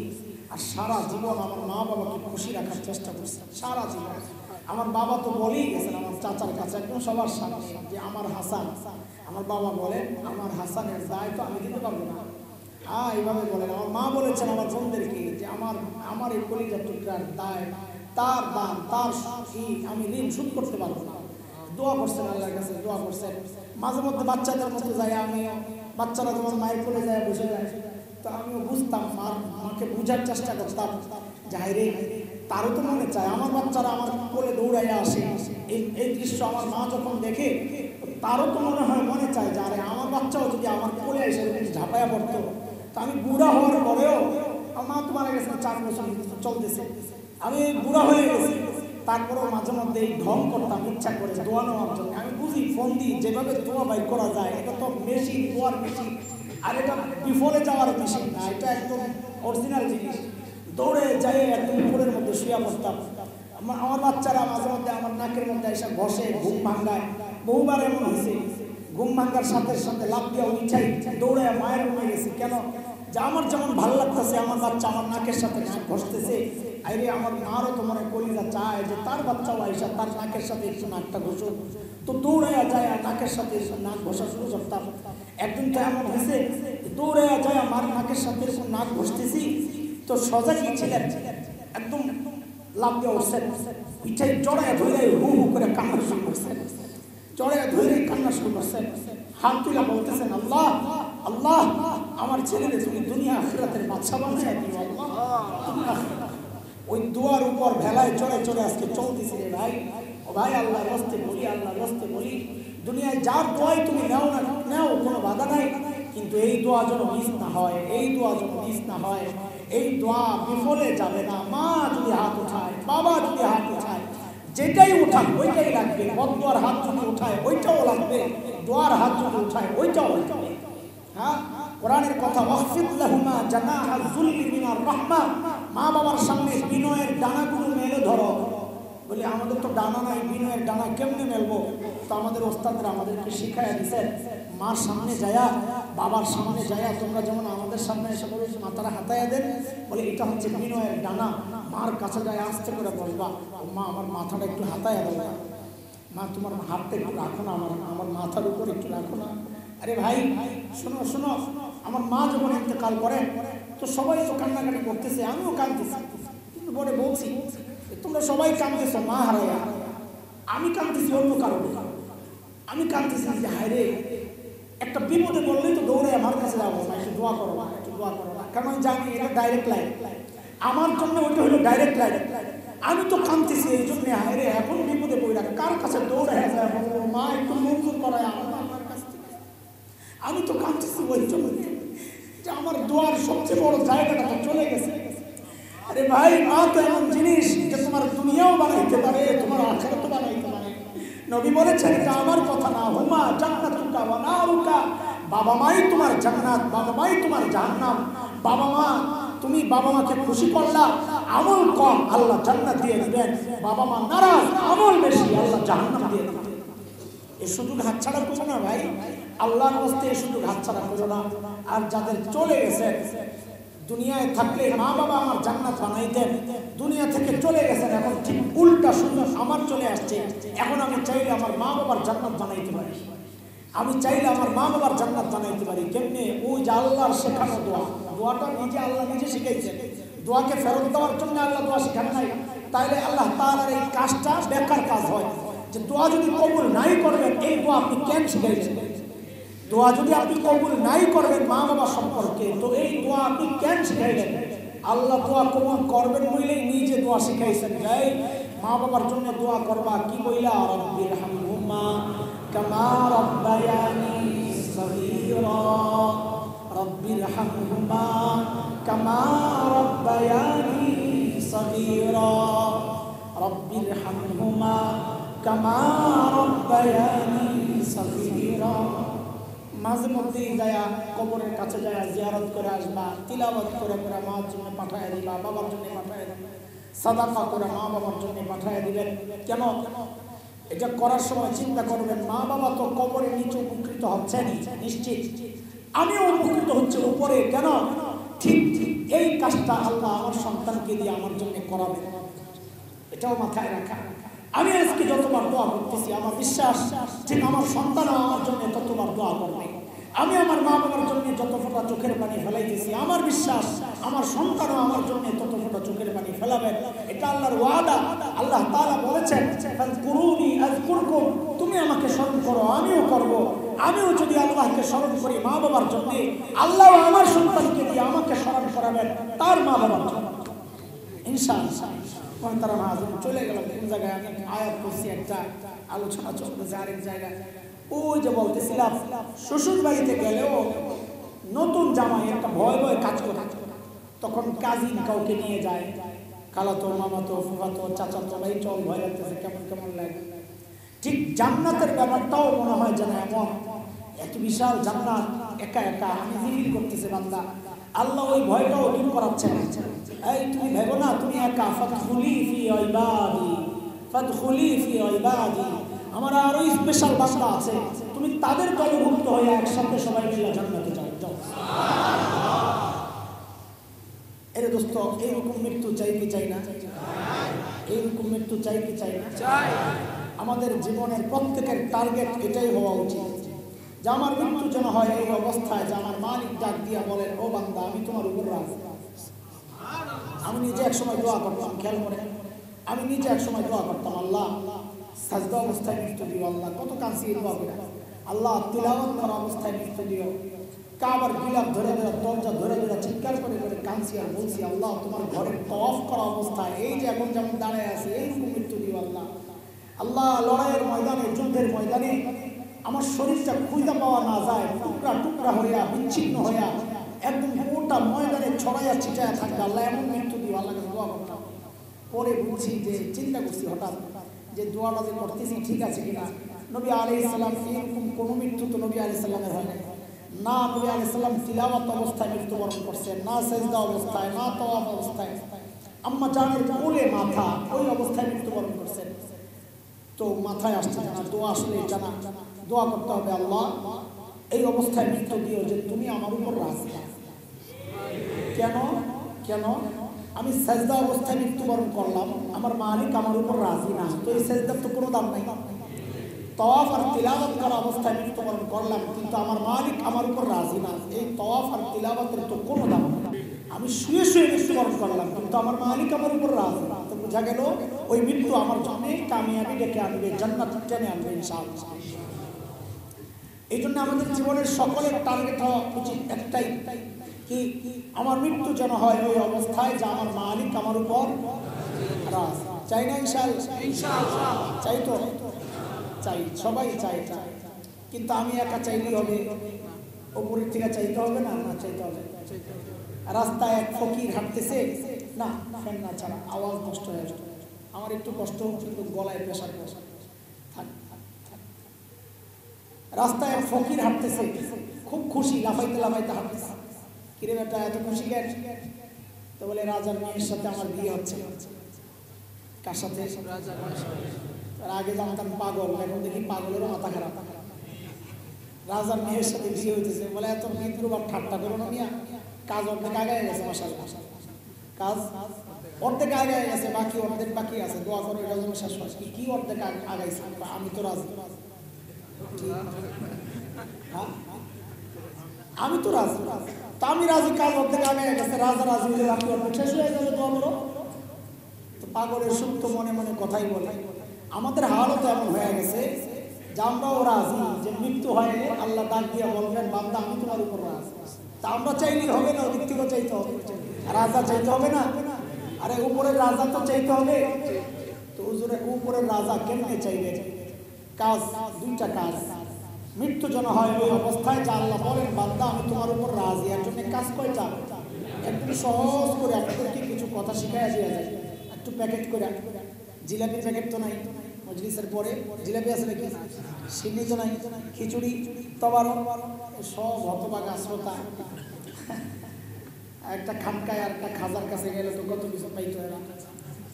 S1: আর সারা জীবন আমার মা বাবাকে খুশি রাখার চেষ্টা করছি, সারা জীবন। আমার বাবা তো বলেই গেছেন আমার চাচার কাছে একদম সবার সামনে যে আমার হাসান, আমার বাবা বলেন আমার হাসানের দায় তো আমি দিতে পারবো না, এইভাবে বলেন। আমার মা বলেছেন আমার বোনদেরকে যে আমার এই কলিজার টুকরার দায়, তার দাম, তার আমি ঋণ শোধ করতে পারবো না। দোয়া করছেন আল্লাহর কাছে, দোয়া করছেন। মাঝে মধ্যে বাচ্চাদের মতো যাই আমি, বাচ্চারা তোমার মায়ের কোলে যায় বসে যায়, তো আমিও বুঝতাম, মাকে বুঝার চেষ্টা করতাম যাই রে তারও তো মনে চায় আমার বাচ্চারা আমার কোলে দৌড়াইয়া আসে, এই দৃশ্য আমার মা যখন দেখে তারও তো মনে হয়, মনে চায় যে আরে আমার বাচ্চাও যদি আমার কোলে এসে ঝাঁপাইয়া পড়তো। তো আমি বুড়া হওয়ার পরেও, আমার মা তো মারা গেছে 4 বছর চলতেছে, আমি বুড়া হয়ে গেছি, তারপরেও মাঝে মধ্যে এই ঢং করতাম ইচ্ছা করে দোয়া নেওয়ার জন্য। আমি বুঝি ফোন দিই যেভাবে দোয়া বাইর করা যায়, এটা তো মেশিন, দোয়ার মেশিন, আর এটা বিফলে যাওয়ার মেশিন না, এটা একদম অরিজিনাল জিনিস। দৌড়ে যাই একদম উপরের মধ্যে শুয়ে পড়তাম, আমার বাচ্চারা মাঝে মধ্যে আমার নাকের মধ্যে এসে বসে, ঘুম ভাঙ্গায়। বহুবার এমন হয়েছে, ঘুম ভাঙ্গার সাথে সাথে লাফ দিয়ে উঠাই দৌড়ে মায়ের রুমে গেছি। কেন? যে আমার যেমন ভালো লাগতেছে আমার বাচ্চা আমার নাকের সাথে নাক ঘষতেছে, আরে আমার মারও তো মনে কলিজা চায় যে তার বাচ্চাও আইসা তার নাকের সাথে একটু নাকটা ঘষুক। তো দৌড়ে যায় নাকের সাথে নাক ঘষা শুরু করতাম। একদিন তো এমন হয়েছে, দৌড়ে যায় আমার নাকের সাথে নাক ঘষতেছি, তো সজা কি ছিলেন একদম লাভ দিয়ে উঠছেন, পিঠাই জড়ায় ধরে হু হু করে কান্না শুরু করছেন, জড়ায় ধরে কান্না শুরু করছেন। হাত তুলে বলতেছেন, আল্লাহ আল্লাহ, আমার ছেলেদের তুমি দুনিয়া আখিরাতের বাদশা বানায় দিও আল্লাহ। ওই দুয়ার উপর ভেলায় চড়ে চড়ে আজকে চলতেছি রে ভাই। ও ভাই, আল্লাহর রাস্তে বলি, আল্লাহর রাস্তে বলি, দুনিয়ায় যার দোয়াই তুমি নাও না নাও, কোনো বাধা নাই, কিন্তু এই দোয়া যেন মিস না হয়, এই দোয়া যেন মিস না হয়, এই দোয়া বিফলে যাবে না। মা যদি হাত উঠায়, বাবা যদি হাত উঠায়, যেটাই উঠায় ওইটাই লাগবে। বদদোয়ার হাত যদি উঠায় ওইটাও লাগবে, দোয়ার হাত যদি উঠায় ওইটাও লাগবে। হ্যাঁ, কোরআনের কথা, ওয়াখফিদ লাহুমা জানাহা যুল্লি মিনার রাহমা, মা বাবার সামনে বিনয়ের ডানাগুলো মেলে ধরো। বলে আমাদের তো ডানা নাই, বিনয়ের ডানা কেমনে মেলবো? তো আমাদের ওস্তাদরা আমাদেরকে শিখাইয়া দিচ্ছেন, মার সামনে যায়া, বাবার সামনে যায়া তোমরা যেমন আমাদের সামনে এসে বলো মাথাটা হাতাইয়া দেন, বলে এটা হচ্ছে বিনয়ের ডানা। মার কাছে যায় আস্তে করে বলবা, মা আমার মাথাটা একটু হাতাইয়া দেবো, মা তোমার হাতটা একটু রাখো না, আমার মাথার উপর একটু রাখো না। আরে ভাই শোনো শোনো, আমার মা যখন ইন্তেকাল করেন তো সবাই তো কান্নাকাটি করতেছে, আমিও কাঁদতেছি, কিন্তু পরে বলছি তোমরা সবাই কাঁদতেছো মা হারাইয়া, আমি কাঁদতেছি অন্য কারণে। আমি কাঁদতেছি যে হায় রে, একটা বিপদে বললেই তো দৌড়ে আমার কাছে যাবো না, একটু দোয়া করো না, একটু দোয়া করো না, কারণ আমি জানি এটা ডাইরেক্ট লাইন, আমার জন্য ওইটা হলো ডাইরেক্ট লাইন। আমি তো কাঁদতেছি এই জন্য, হায় রে এখন বিপদে পড়ে কার কাছে দৌড়ে যাবো, মা একটু মঞ্জুর করায় আমার কাছ থেকে। আমি তো কাঁদতেছি ওই জন্য যে আমার দোয়ার সবচেয়ে বড় জায়গাটা তো চলে গেছে। আরে ভাই, মা তো এমন জিনিস যে তোমার দুনিয়াও বানাইতে পারে, তোমার আখিরাতও বানাইতে পারে। নবী বলেছেন এটা আমার কথা না, হুমা জান্নাতুকা ওয়া নারুকা, বাবা মাই তোমার জান্নাত, বাবা মাই তোমার জাহান্নাম। বাবা মা, তুমি বাবা মাকে খুশি করলা, আমল কম, আল্লাহ জান্নাত দিয়ে দিবেন। বাবা মা নারাজ, আমল বেশি, আল্লাহ জাহান্নাম দিয়ে দিবেন। এ সুযোগ হাতছাড়া করো না ভাই, আল্লাহর রাস্তায় এই সুযোগ হাতছাড়া করো না। আর যাদের চলে গেছে, দুনিয়ায় থাকলে মা বাবা আমার জান্নাত বানাইতেন, দুনিয়া থেকে চলে গেছেন, এখন ঠিক উল্টা সুযোগ আমার চলে আসছে। এখন আমি চাইলে আমার মা বাবার জান্নাত বানাইতে পারি, আমি চাইলে আমার মা বাবার জান্নাত বানাইতে পারি। কেমনে? ওই যে আল্লাহর শেখানো দোয়া, দোয়াটা নিজে আল্লাহ নিজে শিখাইছেন। দোয়াকে ফেরত দেওয়ার জন্য আল্লাহ দোয়া শেখান নাই, তাইলে আল্লাহ তাআলার এই কাজটা বেকার কাজ হয়। যে দোয়া যদি কবুল নাই করবেন, এই দোয়া আপনি কেন শিখাইছেন? দোয়া যদি আপনি কবুল নাই করবেন মা বাবা সম্পর্কে, তো এই দোয়া আপনি কেন শিখাইলেন? আল্লাহ দোয়া কবুল করবেন বলেই নিজে দোয়া শিখাইছেন। যাই মা বাবার জন্য দোয়া করবা, কি বইলা? রব্বির হামহুমা কামা রাব্বায়ানি সগীরা, রব্বির হামহুমা কামা রাব্বায়ানি সগীরা, রব্বির হামহুমা কামা রাব্বায়ানি সগীরা। মাঝে মধ্যেই যায়া কবরের কাছে যায়া জিয়ারত করে আসবা, তিলাওয়াত করে করে মার জন্য পাঠায় দিবা, বাবার জন্য পাঠায় দিবা, সাদাকা করে মা বাবার জন্য পাঠায় দিবেন। কেন? এটা করার সময় চিন্তা করবেন, মা বাবা তো কবরের নিচে উপকৃত হচ্ছেন নিশ্চিত, আমিও উপকৃত হচ্ছে উপরে। কেন? ঠিক এই কাজটা আল্লাহ আমার সন্তানকে দিয়ে আমার জন্য করাবেন, এটাও মাথায় রাখা। আমি আজকে যতবার দোয়া করতেছি, আমার বিশ্বাস ঠিক আমার সন্তানও আমার জন্য ততবার দোয়া করবে। আমি আমার মা বাবার জন্য যত ফোঁটা চোখের পানি ফেলাইতেছি, আমার বিশ্বাস আমার সন্তানও আমার জন্য তত ফোঁটা চোখের পানি ফেলাবেন। এটা আল্লাহর ওয়াদা। আল্লাহ তাআলা বলেছেন, ফাযকুরুনি আযকুরকুম, তুমি আমাকে স্মরণ করো আমিও করব। আমিও যদি আল্লাহকে স্মরণ করি মা বাবার জন্য, আল্লাহ আমার সন্তানকে দিয়ে আমাকে স্মরণ করাবেন তার মা বাবার জন্য ইনশাআল্লাহ। তারা মাঝে চলে গেল কোন জায়গায়, আমি আয়াত করছি, একটা আলোচনা চলতেছে আরেক জায়গায়। ওই যে বলতেছিলাম, শ্বশুর বাড়িতে গেলেও নতুন জামাই একটা ভয় ভয় কাজ করে, তখন কাজিন কাউকে নিয়ে যায়, খালাতো মামাতো ফুফাতো চাচাতো, ভাই চল ভয় লাগতেছে, কেমন কেমন লাগে। ঠিক জান্নাতের ব্যাপারটাও মনে হয় যেন এমন, এত বিশাল জান্নাত, একা একা আমি জিকির করতেছে বান্দা, আল্লাহ ওই ভয়টাও দূর করাচ্ছেন। এই তুমি ভেবো না তুমি একা, ফাদখুলি ফি ইবাদি, ফাদখুলি ফি ইবাদি, আমার আরো স্পেশাল বান্দা আছে, তুমি তাদের দলভুক্ত হয়ে একসাথে সবাই মিলে জান্নাতে যাও। এর দোস্ত, এইরকম মৃত্যু চাই কি চাই না? এইরকম মৃত্যু চাই কি চাই না? আমাদের জীবনের প্রত্যেকের টার্গেট এটাই হওয়া উচিত যে আমার মৃত্যু যেন হয় এই অবস্থায় যে আমার মালিক ডাক দিয়া বলেন, ও বান্দা আমি তোমার উপর রাজি। আমি নিজে একসময় দোয়া করতাম, খেয়াল করে আমি নিজে একসময় দোয়া করতাম, আল্লাহ সাজদা অবস্থায় মৃত্যু দিও, আল্লাহ কত কাঁদছি এই দোয়া করে, আল্লাহ তিলাওয়াত করা অবস্থায় মৃত্যু দিও, কাবার গিলাফ ধরে ধরে দরজা ধরে ধরে চিৎকার করে করে কাঁদছি আর বলছি, আল্লাহ তোমার ঘরের তওয়াফ করা অবস্থায় এই যে এখন যেমন দাঁড়ায় আছে এইরকম মৃত্যু দিও আল্লাহ। আল্লাহ লড়াইয়ের ময়দানে, যুদ্ধের ময়দানে আমার শরীরটা খুঁজে পাওয়া না যায়, টুকরা টুকরা হইয়া বিচ্ছিন্ন হইয়া একদম গোটা ময়দানে ছড়াইয়া ছিটাইয়া থাকবে, আল্লাহ এমন মৃত্যু দিও, আল্লাহকে দোয়া করতাম। পরে বুঝছি যে চিন্তা করছি হঠাৎ যে দোয়াটা যে করতেছি ঠিক আছে কিনা। নবী আলাইহিস সালাম এরকম কোনো মৃত্যু তো নবী আলাইহিস সালামের হয় না। না নবী আলাইহিস সালাম তিলাওয়াত অবস্থায় মৃত্যুবরণ করছেন, না সেজদা অবস্থায়, না তাওয়াফ অবস্থায়, আম্মা জানের কোলে মাথা ওই অবস্থায় মৃত্যুবরণ করছেন। তো মাথায় আসছে না, দোয়া আসলে জানা, দোয়া করতে হবে, আল্লাহ এই অবস্থায় মৃত্যু দিও যে তুমি আমার উপর রাজি। কেন? কেন? আমি সেজদা অবস্থায় মৃত্যুবরণ করলাম, আমার মালিক আমার উপর রাজি না, তো এই সেজদার তো কোনো দাম নাই। তওয়াফ আর তিলাওয়াত করা অবস্থায় মৃত্যুবরণ করলাম, কিন্তু আমার মালিক আমার উপর রাজি না, এই তওয়াফ আর তিলাওয়াতের তো কোনো দাম নেই। আমি শুয়ে শুয়ে মৃত্যুবরণ করলাম, কিন্তু আমার মালিক আমার উপর রাজি না, তো বোঝা গেল ওই মৃত্যু আমার জন্য কামিয়াবি ডেকে আনবে, জান্নাত টেনে আনবে ইনশাআল্লাহ। এই জন্য আমাদের জীবনের সকলের টার্গেট হওয়া উচিত একটাই, কি আমার মৃত্যু যেন হয় ওই অবস্থায় যে আমার মালিক আমার উপর রাজি। চাই না ইনশাআল্লাহ? চাই তো, চাই, সবাই চাই। কিন্তু আমি একা চাইলেই হবে? উপরের থেকে চাইতে হবে না? না চাইতে হবে। রাস্তায় এক ফকির হাঁটতেছে, না ফ্যান না ছাড়া আওয়াজ নষ্ট হয়ে যাবে, আমার একটু কষ্ট কিন্তু গলায় প্রেশার থাক। রাস্তায় এক ফকির হাঁটতেছে, খুব খুশি, লাফাইতে লাফাইতে হাঁটতেছে। কিরে বেটা এত খুশি কেন? তো বলে রাজার মেয়ের সাথে আমার বিয়ে হচ্ছে। কার সাথে? রাজার মেয়ের সাথে। তার আগে জানতাম পাগল, এখন দেখি পাগলেরও মাথা খারাপ। রাজার মেয়ের সাথে বিয়ে হইতেছে, বলে এত মিত্র বা ঠাট্টা করো না মিয়া, কাজ অর্ধেক আগায় গেছে, মাশাআল্লাহ কাজ অর্ধেক আগায় গেছে, বাকি অর্ধেক বাকি আছে, দোয়া করো এটা যেন শেষ হয়। কি অর্ধেক আগাইছে? আমি তো রাজি। আমি তো রাজি, তা আমি রাজি, কাজ অর্ধেক আগায় গেছে, রাজা রাজি হয়ে বাকি অর্ধেক শেষ হয়ে যাবে, দোয়া করো। তো পাগলের সুপ্ত মনে মনে কথাই বলে। আমাদের হালও এমন হয়ে গেছে যে আমরাও রাজি যে মৃত্যু হয় আল্লাহ ডাক দিয়া বলবেন, বান্দা আমি তোমার উপর রাজি। তা আমরা চাইলেই হবে না, ওদিক থেকেও চাইতে হবে, রাজা চাইতে হবে না? আরে উপরের রাজা তো চাইতে হবে। তো উপরের রাজা কেমনে চাইবে? কাজ দুইটা কাজ, মৃত্যু যেন হয় ওই অবস্থায় যা আল্লাহ বলেন, বান্দা আমি তোমার উপর রাজি। এর জন্য কাজ কয়টা? একটু সহজ করে আপনাদেরকে কিছু কথা শিখাইয়া দেওয়া যায়, একটু প্যাকেট করে। জিলাপির প্যাকেট তো নাই, মজলিসের পরে জিলাপি আছে নাকি? সিন্নি তো নাই, খিচুড়ি তো আবার সব হতবাগা শ্রোতা একটা খানকায় আর একটা খাজার কাছে গেলে তো কত কিছু পাইতো,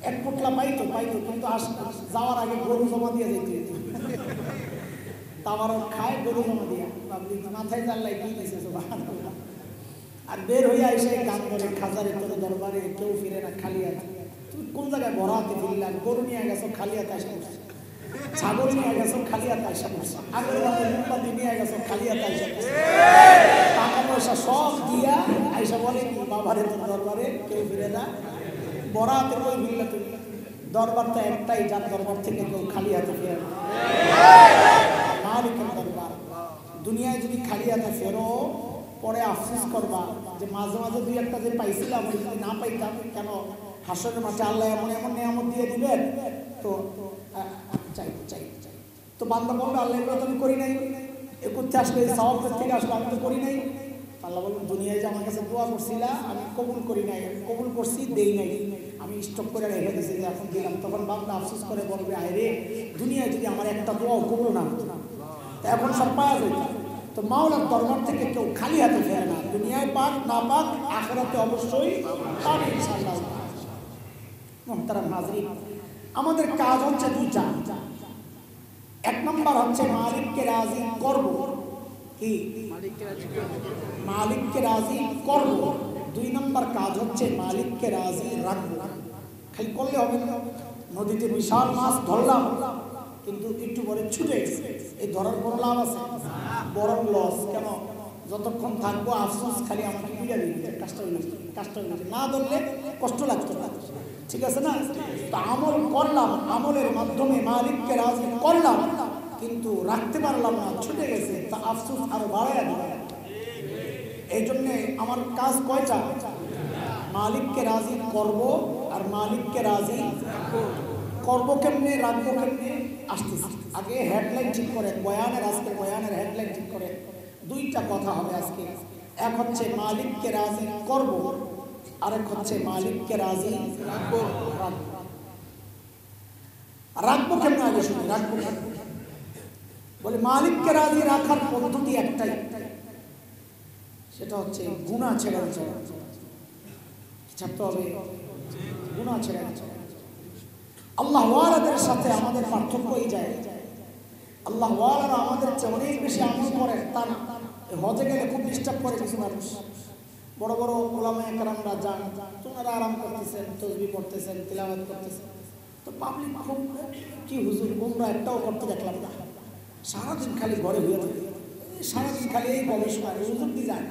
S1: এক পোটলা পাইতো কিন্তু যাওয়ার আগে গরু জমা দিয়ে যেতে হইতো। তারও খায় গরু জমা দিয়া, মাথায় জানলাই কি দিয়েছে। আর বের হইয়া এসে গান করে খাজারের তোর দরবারে কেউ ফিরে না, খালি আছে। তুমি কোন জায়গায় বড় হাতে ফিরলাম? গরু নিয়ে গেছো, খালি হাতে আসে বসে, ছাগল নিয়ে গেছো, খালি হাতে আসে বসে, আগের রাতে মোমবাতি নিয়ে গেছো, খালি হাতে আসে বসে, টাকা পয়সা সব দিয়া আইসা বলে কি বাবারে তোর দরবারে কেউ ফিরে না, বড় হাতে কই ফিরলে তুমি? দরবার তো একটাই, যার দরবার থেকে কেউ খালি হাতে ফিরে না, মালিকের দরবার। দুনিয়ায় যদি খালি হাতে ফেরো পরে আফসোস করবা যে মাঝে মাঝে দুই একটা যে পাইছিলাম যদি না পাইতাম, কেন হাসরের মাঠে আল্লাহ এমন এমন নিয়ামত দিয়ে দিবেন। তো চাই চাই চাই তো বান্দা বলবে, আল্লাহ এগুলো তো আমি করি নাই, এ করতে আসলে সওয়াব থেকে আসলে আমি তো করি নাই। আল্লাহ বলবেন, দুনিয়ায় যে আমার কাছে দোয়া করছিলা আমি কবুল করি নাই, আমি কবুল করছি দেই নাই, আমি স্টক করে রেখে দিয়েছি যে এখন দিলাম। তখন বান্দা আফসোস করে বলবে, আয় রে দুনিয়ায় যদি আমার একটা দোয়াও কবুল না হতো, তা এখন সব পাওয়া যেত। তো মাওলার দরবার থেকে কেউ খালি হাতে ফেরে না, দুনিয়ায় পাক না পাক আখিরাতে অবশ্যই পাবে ইনশাআল্লাহ। মুহতারাম হাজরিন, আমাদের কাজ হচ্ছে দুইটা। এক নম্বর হচ্ছে মালিককে রাজি করব, কি মালিককে রাজি করব। দুই নম্বর কাজ হচ্ছে মালিককে রাজি রাখবো। খালি করলে হবে না। নদীতে বিশাল মাছ ধরলাম, কিন্তু একটু পরে ছুটে গেছে, এই ধরার কোনো লাভ আছে? বরং লস। কেন? যতক্ষণ থাকবো আফসোস, খালি আমাকে পিড়া দিচ্ছে, কাজটা হয়ে গেছে। না ধরলে কষ্ট লাগতো না, ঠিক আছে না? তো আমল করলাম, আমলের মাধ্যমে মালিককে রাজি করলাম, কিন্তু রাখতে পারলাম না, ছুটে গেছে, তা আফসোস আরো বাড়ায় দিল। এই জন্যে আমার কাজ কয়টা? মালিককে রাজি করব আর মালিককে রাজি করবো কেমনে, রাখবো কেমনে, আসতেছি। আগে হেডলাইন ঠিক করে বয়ানের, আজকে বয়ানের হেডলাইন ঠিক করে দুইটা কথা হবে আজকে। এক হচ্ছে মালিককে রাজি করব, আরেক হচ্ছে মালিককে রাজি রাখবো। রাখবো কেমনে আগে শুনি, রাখবো বলে মালিককে রাজি রাখার পদ্ধতি একটাই, সেটা হচ্ছে গুনাহ ছেড়ে ছাড়তে হবে। গুনাহ ছেড়ে আল্লাহ ওয়ালাদের সাথে আমাদের পার্থক্য এই যায়, আল্লাহ ওয়ালারা আমাদের চেয়ে অনেক বেশি আমল করে। তা না, হজে গেলে খুব ডিস্টার্ব করে কিছু মানুষ। বড় বড় ওলামায়ে কেরামরা যান, তোমরা আরাম করতেছেন, তাসবিহ পড়তেছেন, তিলাওয়াত করতেছেন, তো পাবলিক খুব কি হুজুর উমরা একটাও করতে দেখলাম না, সারাদিন খালি ঘরে হয়ে থাকে, সারাদিন খালি এই গবেষণা, হুজুর কি যায়।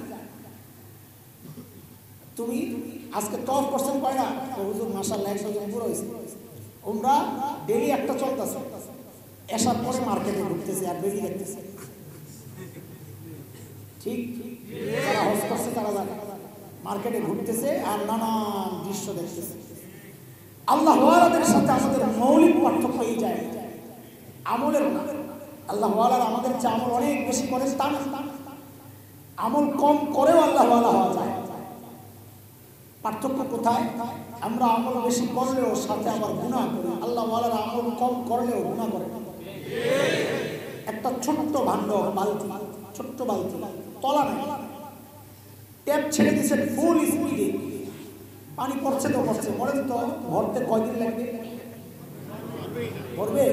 S1: তুমি আজকে 10% পায় না, হুজুর মাশাআল্লাহ 100 পুরো হয়েছে। উমরা ডেইলি একটা চলতেছে, এসার পরে মার্কেটে ঘুরতেছে আর বেশি দেখতেছে। ঠিক, যারা হজ করছে তারা জানে, মার্কেটে ঘুরতেছে আর নানান দৃশ্য দেখতেছে। আল্লাহ ওয়ালাদের সাথে আমাদের মৌলিক পার্থক্য এই যায়, আমলের না। আল্লাহ ওয়ালারা আমাদের চেয়ে আমল অনেক বেশি করে, তা না, আমল কম করেও আল্লাহ ওয়ালা হওয়া যায়। পার্থক্য কোথায়? আমরা আমল বেশি করলেও সাথে আবার গুনাহ করি, আল্লাহ ওয়ালারা আমল কম করলেও গুনাহ করে। একটা ছোট্ট ভাণ্ড বালতি, ছোট্ট বালতি, তলা নাই, ট্যাপ ছেড়ে দিচ্ছে ফুল স্পিডে, পানি পড়ছে তো পড়ছে, বলেন তো ভরতে কয়দিন লাগবে? ভরবে?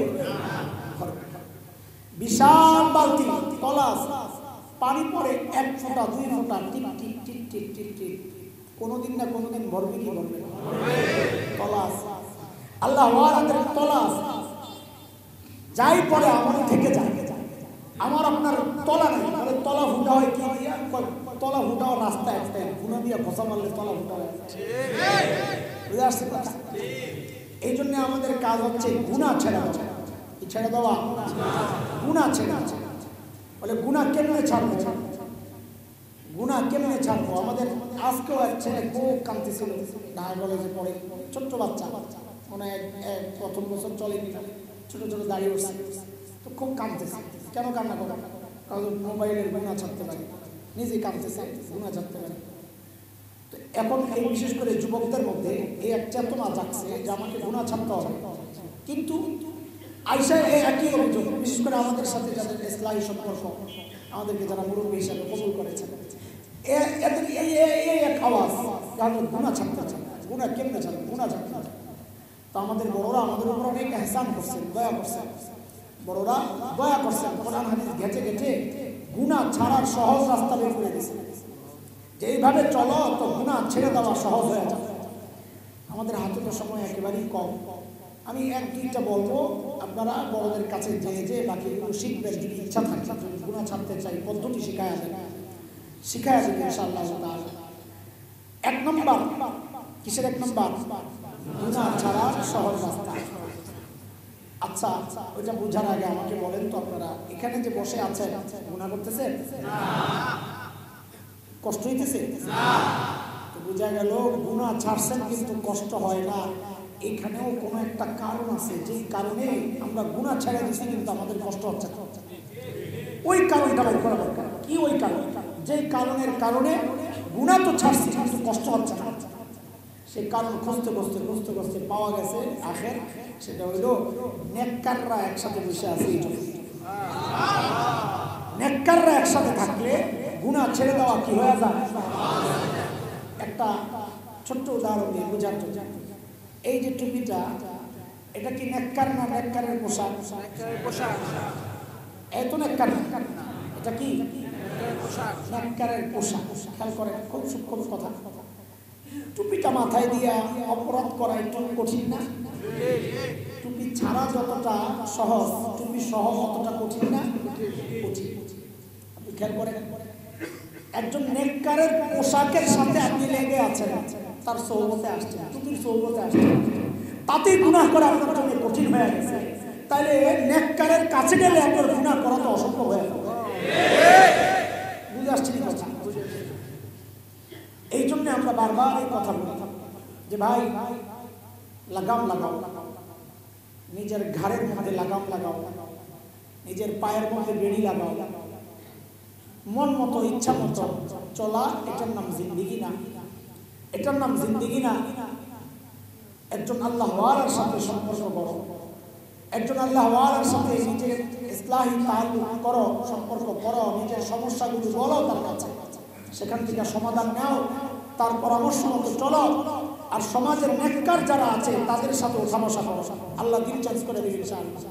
S1: বিশাল বালতি, তলা, পানি পড়ে 1 ফোঁটা 2 ফোঁটা, টিপ টিপ টিপ টিপ টিপ টিপ, কোনোদিন না কোনোদিন ভরবে কি ভরবে? তলা। আল্লাহ ওয়ালাদের তলা যাই পড়ে আমার থেকে যায়, আমার আপনার তলা নেই। তাহলে তলা ফুটা হয় কি দিয়া? তলা ফুটাও রাস্তা একটাই, গুণা দিয়া ঘষা মারলে তলা ফুটা হয়। বুঝে আসছে কথা? এই জন্য আমাদের কাজ হচ্ছে গুনাহ ছেড়ে দেওয়া। কি ছেড়ে দেওয়া? গুনাহ ছেড়ে। বলে গুনাহ কেমনে ছাড়বো? গুনাহ কেমনে ছাড়বো? আমাদের আজকেও এক ছেলে খুব কাঁদতেছিল, ঢাকা কলেজে পড়ে, ছোট্ট বাচ্চা, মনে হয় 1ম বছর চলে, ছোট ছোট দাঁড়িয়ে উঠছে, তো খুব কাঁদতেছে। কেন কান্না করে? কারণ মোবাইলের গুনাহ ছাড়তে পারে, নিজে কাঁদতেছে, গুনাহ ছাড়তে পারে। তো এখন এই বিশেষ করে যুবকদের মধ্যে এই এক চেতনা জাগছে যে আমাকে গুনাহ ছাড়তে হবে। কিন্তু আইসা এই একই অভিযোগ, বিশেষ করে আমাদের সাথে যাদের ইসলামী সম্পর্ক, আমাদেরকে যারা মুরব্বী হিসাবে কবুল করেছেন, এদের এই এক আওয়াজ, যারা গুনাহ ছাড়তে চান। গুনাহ কেমনে ছাড়বে? গুনাহ ছাড়তে চান। তো আমাদের বড়রা আমাদের উপর অনেক এহসান করছেন, দয়া করছেন, বড়রা দয়া করছেন, কোরআন হাদিস ঘেঁটে ঘেঁটে গুনাহ ছাড়ার সহজ রাস্তা বের করে দিয়েছেন, যে এইভাবে চলো তো গুনাহ ছেড়ে দেওয়া সহজ হয়ে যাবে। আমাদের হাতে তো সময় একেবারেই কম, আমি 1-2টা বলবো, আপনারা বড়দের কাছে যে বাকিগুলো শিখবেন, যদি ইচ্ছা থাকে, যদি গুনাহ ছাড়তে চাই, পদ্ধতি শিখায়া দেন, ইনশাআল্লাহ তাআলা। 1 নম্বর, কিসের 1 নম্বর? গুনাহ ছাড়ার সহজ রাস্তা। আচ্ছা, ওইটা বোঝার আগে আমাকে বলেন তো, আপনারা এখানে যে বসে আছেন গুনাহ করতেছেন? কষ্ট হইতেছে? তো বোঝা গেল গুনাহ ছাড়ছেন কিন্তু কষ্ট হয় না। এখানেও কোনো একটা কারণ আছে, যেই কারণে আমরা গুনাহ ছেড়ে দিচ্ছি কিন্তু আমাদের কষ্ট হচ্ছে না। ওই কারণটা বের করা দরকার। কি ওই কারণ? যেই কারণের কারণে গুনাহ তো ছাড়ছি কিন্তু কষ্ট হচ্ছে না, সেই কারণ খুঁজতে খুঁজতে খুঁজতে খুঁজতে পাওয়া গেছে আখের, সেটা হইল নেককাররা একসাথে বসে আছে। নেককাররা একসাথে থাকলে গুনাহ ছেড়ে দেওয়া কি হয়ে যায়? একটা ছোট্ট উদাহরণ দিয়ে বোঝার জন্য, এই যে টুপিটা এটা কি নেককার না নেককারের পোশাক?
S2: নেককারের পোশাক।
S1: এত নেককার না, এটা কি পোশাক? নেককারের পোশাক। খেয়াল করেন, খুব সূক্ষ্ম কথা। টুপিটা মাথায় দিয়া অপরাধ করা একটু কঠিন না? টুপি ছাড়া যতটা সহজ, টুপি সহ অতটা কঠিন না? কঠিন। আপনি খেয়াল করেন, একজন নেককারের পোশাকের সাথে আপনি লেগে আছেন, তার সৌবতে আসছেন, টুপির সৌবতে আসছেন, তাতে গুনাহ করা আপনার জন্য কঠিন হয়ে গেছে। তাহলে নেককারের কাছে গেলে আপনার গুনাহ করা তো অসম্ভব হয়ে যাবে। বুঝে আসছে কি কথা? এই জন্য আমরা বারবার এই কথা বলি যে ভাই লাগাম লাগাও, নিজের ঘাড়ের মধ্যে লাগাম লাগাও, নিজের পায়ের মধ্যে বেড়ি লাগাও, মন মতো ইচ্ছা মতো চলা, এটার নাম জিন্দিগি না। এটার নাম জিন্দিগি না। একজন আল্লাহওয়ালার সাথে সম্পর্ক করো, একজন আল্লাহওয়ালার সাথে নিজের ইসলাহি তাআল্লুক করো, সম্পর্ক করো, নিজের সমস্যাগুলো বলো তার কাছে, সেখান থেকে সমাধান নাও, তার পরামর্শ মতো চলো। আর সমাজের নেককার যারা আছে তাদের সাথে ওঠা বসা করো, আল্লাহ দিন চেঞ্জ করে দেবে ইনশাআল্লাহ।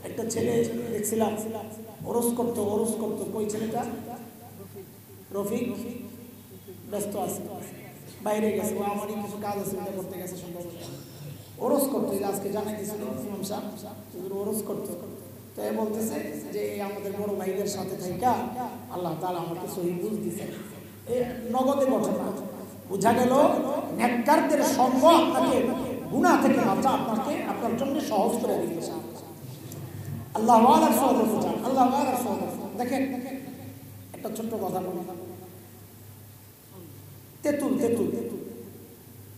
S1: একটা ছেলে দেখছিলাম ওরস করতো। কই ছেলেটা? রফিক ব্যস্ত আছে, বাইরে গেছে, ও আমারই কিছু কাজ আছে ওটা করতে গেছে সম্ভবত। ওরস করতো, আজকে জানাই দিয়েছিল ইমাম সাহেব, ওরস করতো। তো এ বলতেছে যে আমাদের বড় ভাইদের সাথে থাইকা আল্লাহ তাআলা আমাকে সহি বুঝ দিয়েছে। এই নগদে ঘটনা বোঝা গেল নেককারদের সঙ্গ আপনাকে গুনাহ থেকে বাঁচা, আপনার জন্য সহজ করে দিয়েছে। আল্লাহ ওয়ালার সহবত চান, আল্লাহ ওয়ালার সহবত। দেখেন একটা ছোট্ট কথা বলি,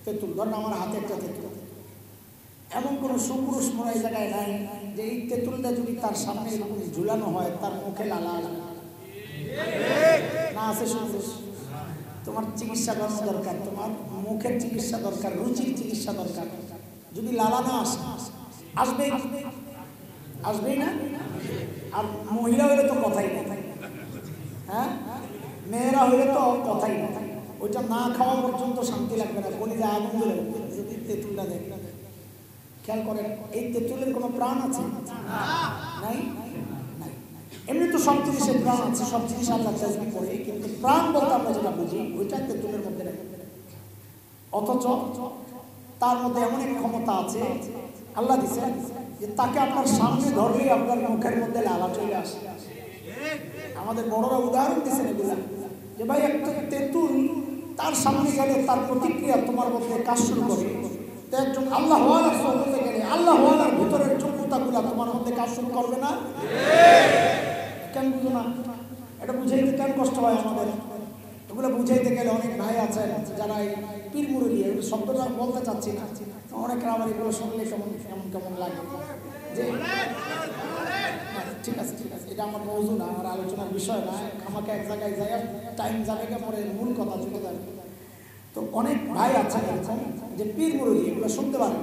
S1: তেঁতুল ধরেন আমার হাতে একটা তেঁতুল, এমন কোন সুপুরুষ মনে এই জায়গায় নাই যে এই তেঁতুলটা যদি তার সামনে এরকম ঝুলানো হয় তার মুখে লালা আসবে না? আছে সুপুরুষ? তোমার চিকিৎসা করানো দরকার, তোমার মুখের চিকিৎসা দরকার, রুচির চিকিৎসা দরকার। যদি লালা না আসে, আসবেই না। আর মহিলা হইলে তো কথাই না, হ্যাঁ, মেয়েরা হইলে তো কথাই না। ওইটা না খাওয়া পর্যন্ত শান্তি লাগবে না, বলি যে আগুন ধরে যদি তেঁতুলটা দেখে। খেয়াল করেন, এই তেঁতুলের কোনো প্রাণ আছে? নাই। এমনি তো সব জিনিসের প্রাণ আছে, সব জিনিস আল্লাহ তাজবি করে, কিন্তু প্রাণ বলতে আমরা যেটা বুঝি ওইটা তেঁতুলের মধ্যে রাখে। অথচ তার মধ্যে এমন এক ক্ষমতা আছে আল্লাহ দিছে যে তাকে আপনার সামনে ধরলেই আপনার মুখের মধ্যে লালা চলে আসে। আমাদের বড়রা উদাহরণ দিচ্ছেন এগুলা, যে ভাই একটা তেঁতুল তার সামনে গেলে তার প্রতিক্রিয়া তোমার মধ্যে কাজ শুরু করে। তো একজন আল্লাহ ওয়ালার সহবতে গেলে আল্লাহ ওয়ালার ভিতরের যোগ্যতাগুলা তোমার মধ্যে কাজ শুরু করবে না? কেন বুঝো না? এটা বুঝাইতে কেন কষ্ট হয় আমাদের? এগুলো বুঝাইতে গেলে অনেক ভাই আছে যারা এই পীর মুরব্বি, শব্দটা বলতে চাচ্ছি না, অনেকের আবার এগুলো শুনলে কেমন লাগে যে ঠিক আছে, এটা আমার মৌজু না, আমার আলোচনার বিষয় না। আমাকে এক জায়গায় যাই, টাইম যাবে পরে মূল কথা চলে যাবে। তো অনেক ভাই আছে এরকম যে পীর মুরব্বি এগুলো শুনতে পারে,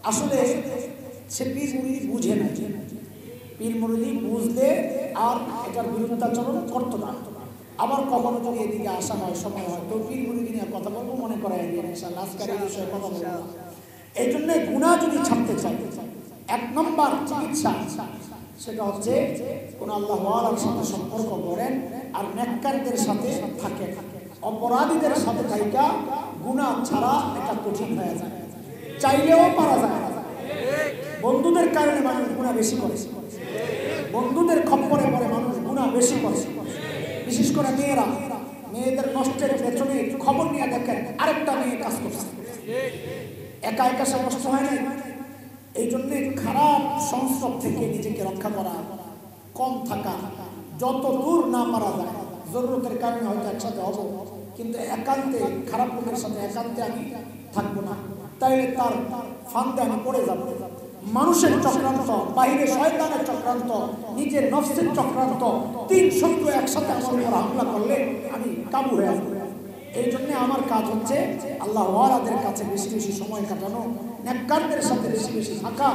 S1: আসলে সে পীর মুরব্বি বুঝে না। পীর মুরব্বি বুঝলে আর এটার বিরুদ্ধাচরণ করতো না। আবার কখনো যদি এদিকে আসা হয়, সময় হয়, তো পীর মুরব্বি নিয়ে কথা বলবো, মনে করাই দিন ইনশাআল্লাহ। আজকের এই বিষয়ে কথা বলবো। এই জন্য গুনাহ যদি ছাড়তে চাই, এক নম্বর চিকিৎসা সেটা হচ্ছে কোন আল্লাহ ওয়ালার সাথে সম্পর্ক করেন আর নেককারদের সাথে থাকেন। অপরাধীদের সাথে থাইকা গুনাহ ছাড়া এটা কঠিন হয়ে যায়, চাইলেও পারা যায় না। বন্ধুদের কারণে মানুষ গুনাহ বেশি করে, বন্ধুদের খপ্পরে পড়ে মানুষ গুনাহ বেশি করে। বিশেষ করে মেয়েরা, মেয়েদের নষ্টের পেছনে খবর নিয়ে দেখেন আরেকটা মেয়ে কাজ করছে, একা একা সে নষ্ট হয় না। এই জন্য খারাপ সংস্রব থেকে নিজেকে রক্ষা করা, কম থাকা, যত দূর না পারা যায়। জরুরতের কারণে হয়তো একসাথে হবো, কিন্তু একান্তে খারাপ লোকের সাথে একান্তে আমি থাকবো না, তাইলে তার ফান্দে আমি পড়ে যাবো। মানুষের চক্রান্ত, বাহিরে শয়তানের চক্রান্ত, নিজের নফসের চক্রান্ত, তিন শত্রু একসাথে আমার উপর হামলা করলে আমি কাবু হয়ে যাবো। এই জন্য আমার কাজ হচ্ছে আল্লাহ ওয়ালাদের কাছে বেশি বেশি সময় কাটানো, নেককারদের সাথে বেশি বেশি থাকা,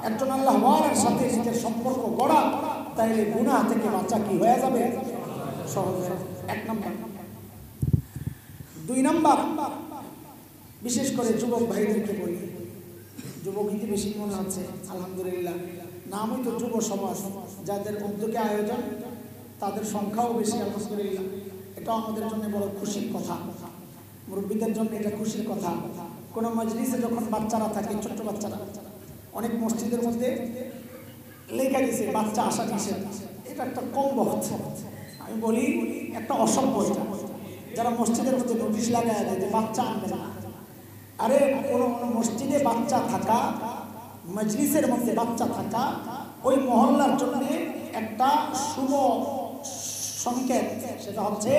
S1: একজন আল্লাহ ওয়ালার সাথে নিজের সম্পর্ক গড়া। তাইলে গুনাহ থেকে বাঁচা কি হয়ে যাবে? সহজ। এক নম্বর। দুই নম্বর, বিশেষ করে যুবক ভাইদেরকে বলি, যুবগীতি বেশি মনে হচ্ছে, আলহামদুলিল্লাহ। নামই তো যুব সমাজ, যাদের উদ্যোগে আয়োজন তাদের সংখ্যাও বেশি, আলহামদুলিল্লাহ। এটাও আমাদের জন্য বড় খুশির কথা, মুরব্বীদের জন্য এটা খুশির কথা। কোনো মজলিসে যখন বাচ্চারা থাকে, ছোট্ট বাচ্চারা, অনেক মসজিদের মধ্যে লেখা গেছে বাচ্চা আসা নিষেধ, এটা একটা কম হচ্ছে। আমি বলি একটা অসভ্য এটা, যারা মসজিদের মধ্যে নোটিশ লাগায় দেয় যে বাচ্চা আনবে না। আরে কোনো মসজিদে বাচ্চা থাকা, মজলিসের মধ্যে বাচ্চা থাকা ওই মহল্লার জন্য একটা শুভ সংকেত। সেটা হচ্ছে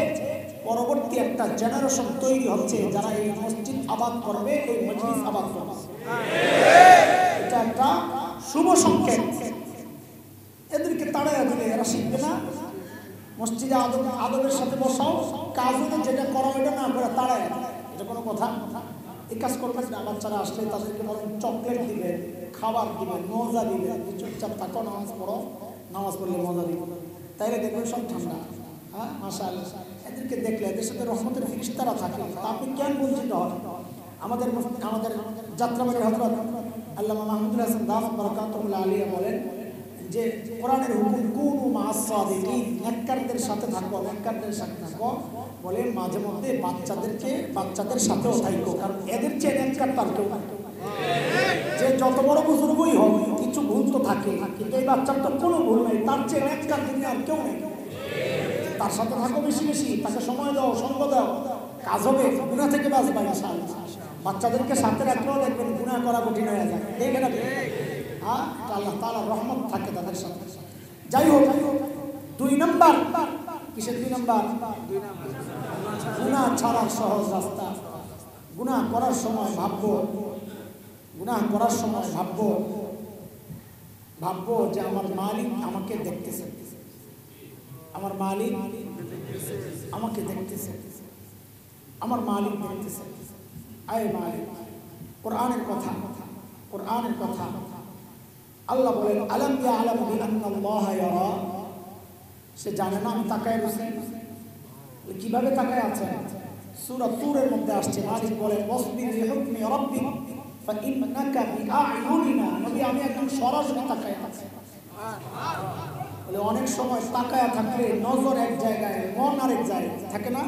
S1: পরবর্তী একটা জেনারেশন তৈরি হচ্ছে যারা এই মসজিদ আবাদ করবে, এই মজলিস আবাদ করবে। এটা একটা শুভ সংকেত। এদেরকে তাড়াইয়া দিলে এরা শিখবে না। মসজিদে আদবের সাথে বসাও, কাজ হলে যেটা করা ওইটা না করে তাড়াইয়া, এটা কোনো কথা? এই কাজ করবেন না। বাচ্চারা আসলে তাদেরকে বলেন চকলেট দিবেন, খাবার দিবেন, মজা দিবেন, চুপচাপ থাকো, নামাজ পড়ো, নামাজ পড়লে মজা দিবেন, তাইলে দেখবেন সব ঠান্ডা। হ্যাঁ, মাশাআল্লাহ। এদেরকে দেখলে এদের সাথে রহমতের ফিরিস্তারা থাকে, তা আপনি কেন বঞ্চিত হন? আমাদের যাত্রাবাড়ির হযরত আল্লামা মাহমুদুল হাসান দামাত বারাকাতুহুল্লাহ আলাইহি বলেন যে কোরআনের হুকুম কুনু মা'আস সাদিকিন, নেককারদের সাথে থাকো, নেককারদের সাথে থাকো। বলে মাঝে মধ্যে বাচ্চাদের সাথেও থাকো, কারণ এদের চেয়ে নেককার তার কেউ না। যে যত বড় বুজুর্গই হোক কিছু ভুল তো থাকে, কিন্তু এই বাচ্চার তো কোনো ভুল নেই, তার চেয়ে নেককার দুনিয়ার কেউ নেই। তার সাথে থাকো বেশি বেশি, তাকে সময় দাও, সঙ্গ দাও, কাজ হবে, গুনাহ থেকে বাঁচবে ইনশাআল্লাহ। বাচ্চাদেরকে সাথে রাখলেও দেখবেন গুনাহ করা কঠিন হয়ে যায়, দেখে রাখবেন। হ্যাঁ, আল্লাহ তাআলার রহমত থাকে তাদের সাথে। যাই হোক, 2 নাম্বার, কিসের 2 নাম্বার? গুনাহ ছাড়ার সহজ রাস্তা। গুনাহ করার সময় ভাববো, ভাববো যে আমার মালিক আমাকে দেখতেছে, আমার মালিক আমাকে দেখতেছে, আমার মালিক দেখতেছে। আয় মালিক, কোরআনের কথা আল্লাহ বলেন আলাম ইয়ালামু বিআন্নাল্লাহা ইয়ারা, সে জানে না আমি তাকায় রয়েছি। কিভাবে তাকায় আছে? সূরা তুরের মধ্যে আসছে, মালিক বলেন ওয়াসবির লিহুকমি রাব্বিক ফাইন্নাকা বিআয়ুনিনা, নবী আমি একদম সরাসরি তাকায় আছি। বলে অনেক সময় তাকায় থাকলে নজর এক জায়গায়, মন আরেক জায়গায় থাকে না?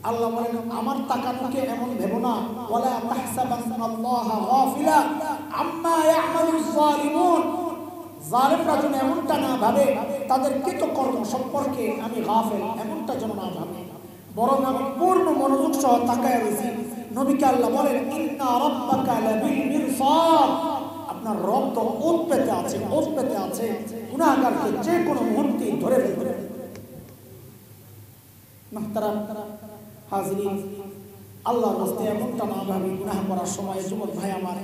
S1: আল্লাহ বলেন আমার তাকানোকে এমন ভেবো না, ওয়ালা তাহসাবান্নাল্লাহা গাফিলা আম্মা ইয়ামালুজ জালিমুন, জালিমরা যেন এমনটা না ভাবে তাদের কৃতকর্ম সম্পর্কে আমি গাফিল, এমনটা যেন না ভাবে, বরং আমি পূর্ণ মনোযোগ সহ তাকায় রয়েছি। নবীকে আল্লাহ বলেন ইন্না রাব্বাকা লাবিল মিরসাদ, আপনার রব তো ওত পেতে আছে, গুনাহগারকে যে কোনো মুহূর্তে ধরে ফেলবে। মুহতারাম হাজিরিন, আল্লাহর রাস্তায় এমনটা না ভাবি গুনাহ করার সময়, যুবক ভাই আমার,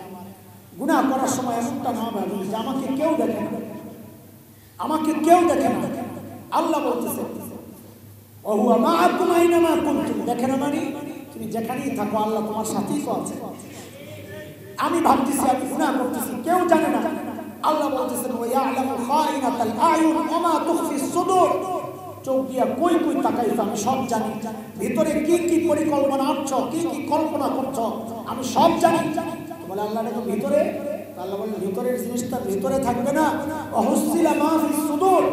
S1: গুনাহ করার সময় এমনটা না ভাবি যে আমাকে কেউ দেখে না। আল্লাহ বলতেছে ওহুয়া মাআকুম আইনামা কুনতুম, দেখে না মানে তুমি যেখানেই থাকো আল্লাহ তোমার সাথেই তো আছে। আমি ভাবতেছি আমি গুনাহ করতেছি, কেউ জানে না। আল্লাহ বলতেছেন ওয়া ইয়ালামু খাইনাতাল আয়ুন ওয়া মা তুখফিস সুদূর, চোখ দিয়া কই তাকাইছো আমি সব জানি, ভিতরে কি পরিকল্পনা আছো, কি কল্পনা করছো আমি সব জানি। বলে আল্লাহ তো ভিতরে, আল্লাহ বলেন ভিতরের জিনিসটা ভিতরে থাকবে না, ওয়াহুসিলা মা ফিস সুদূর,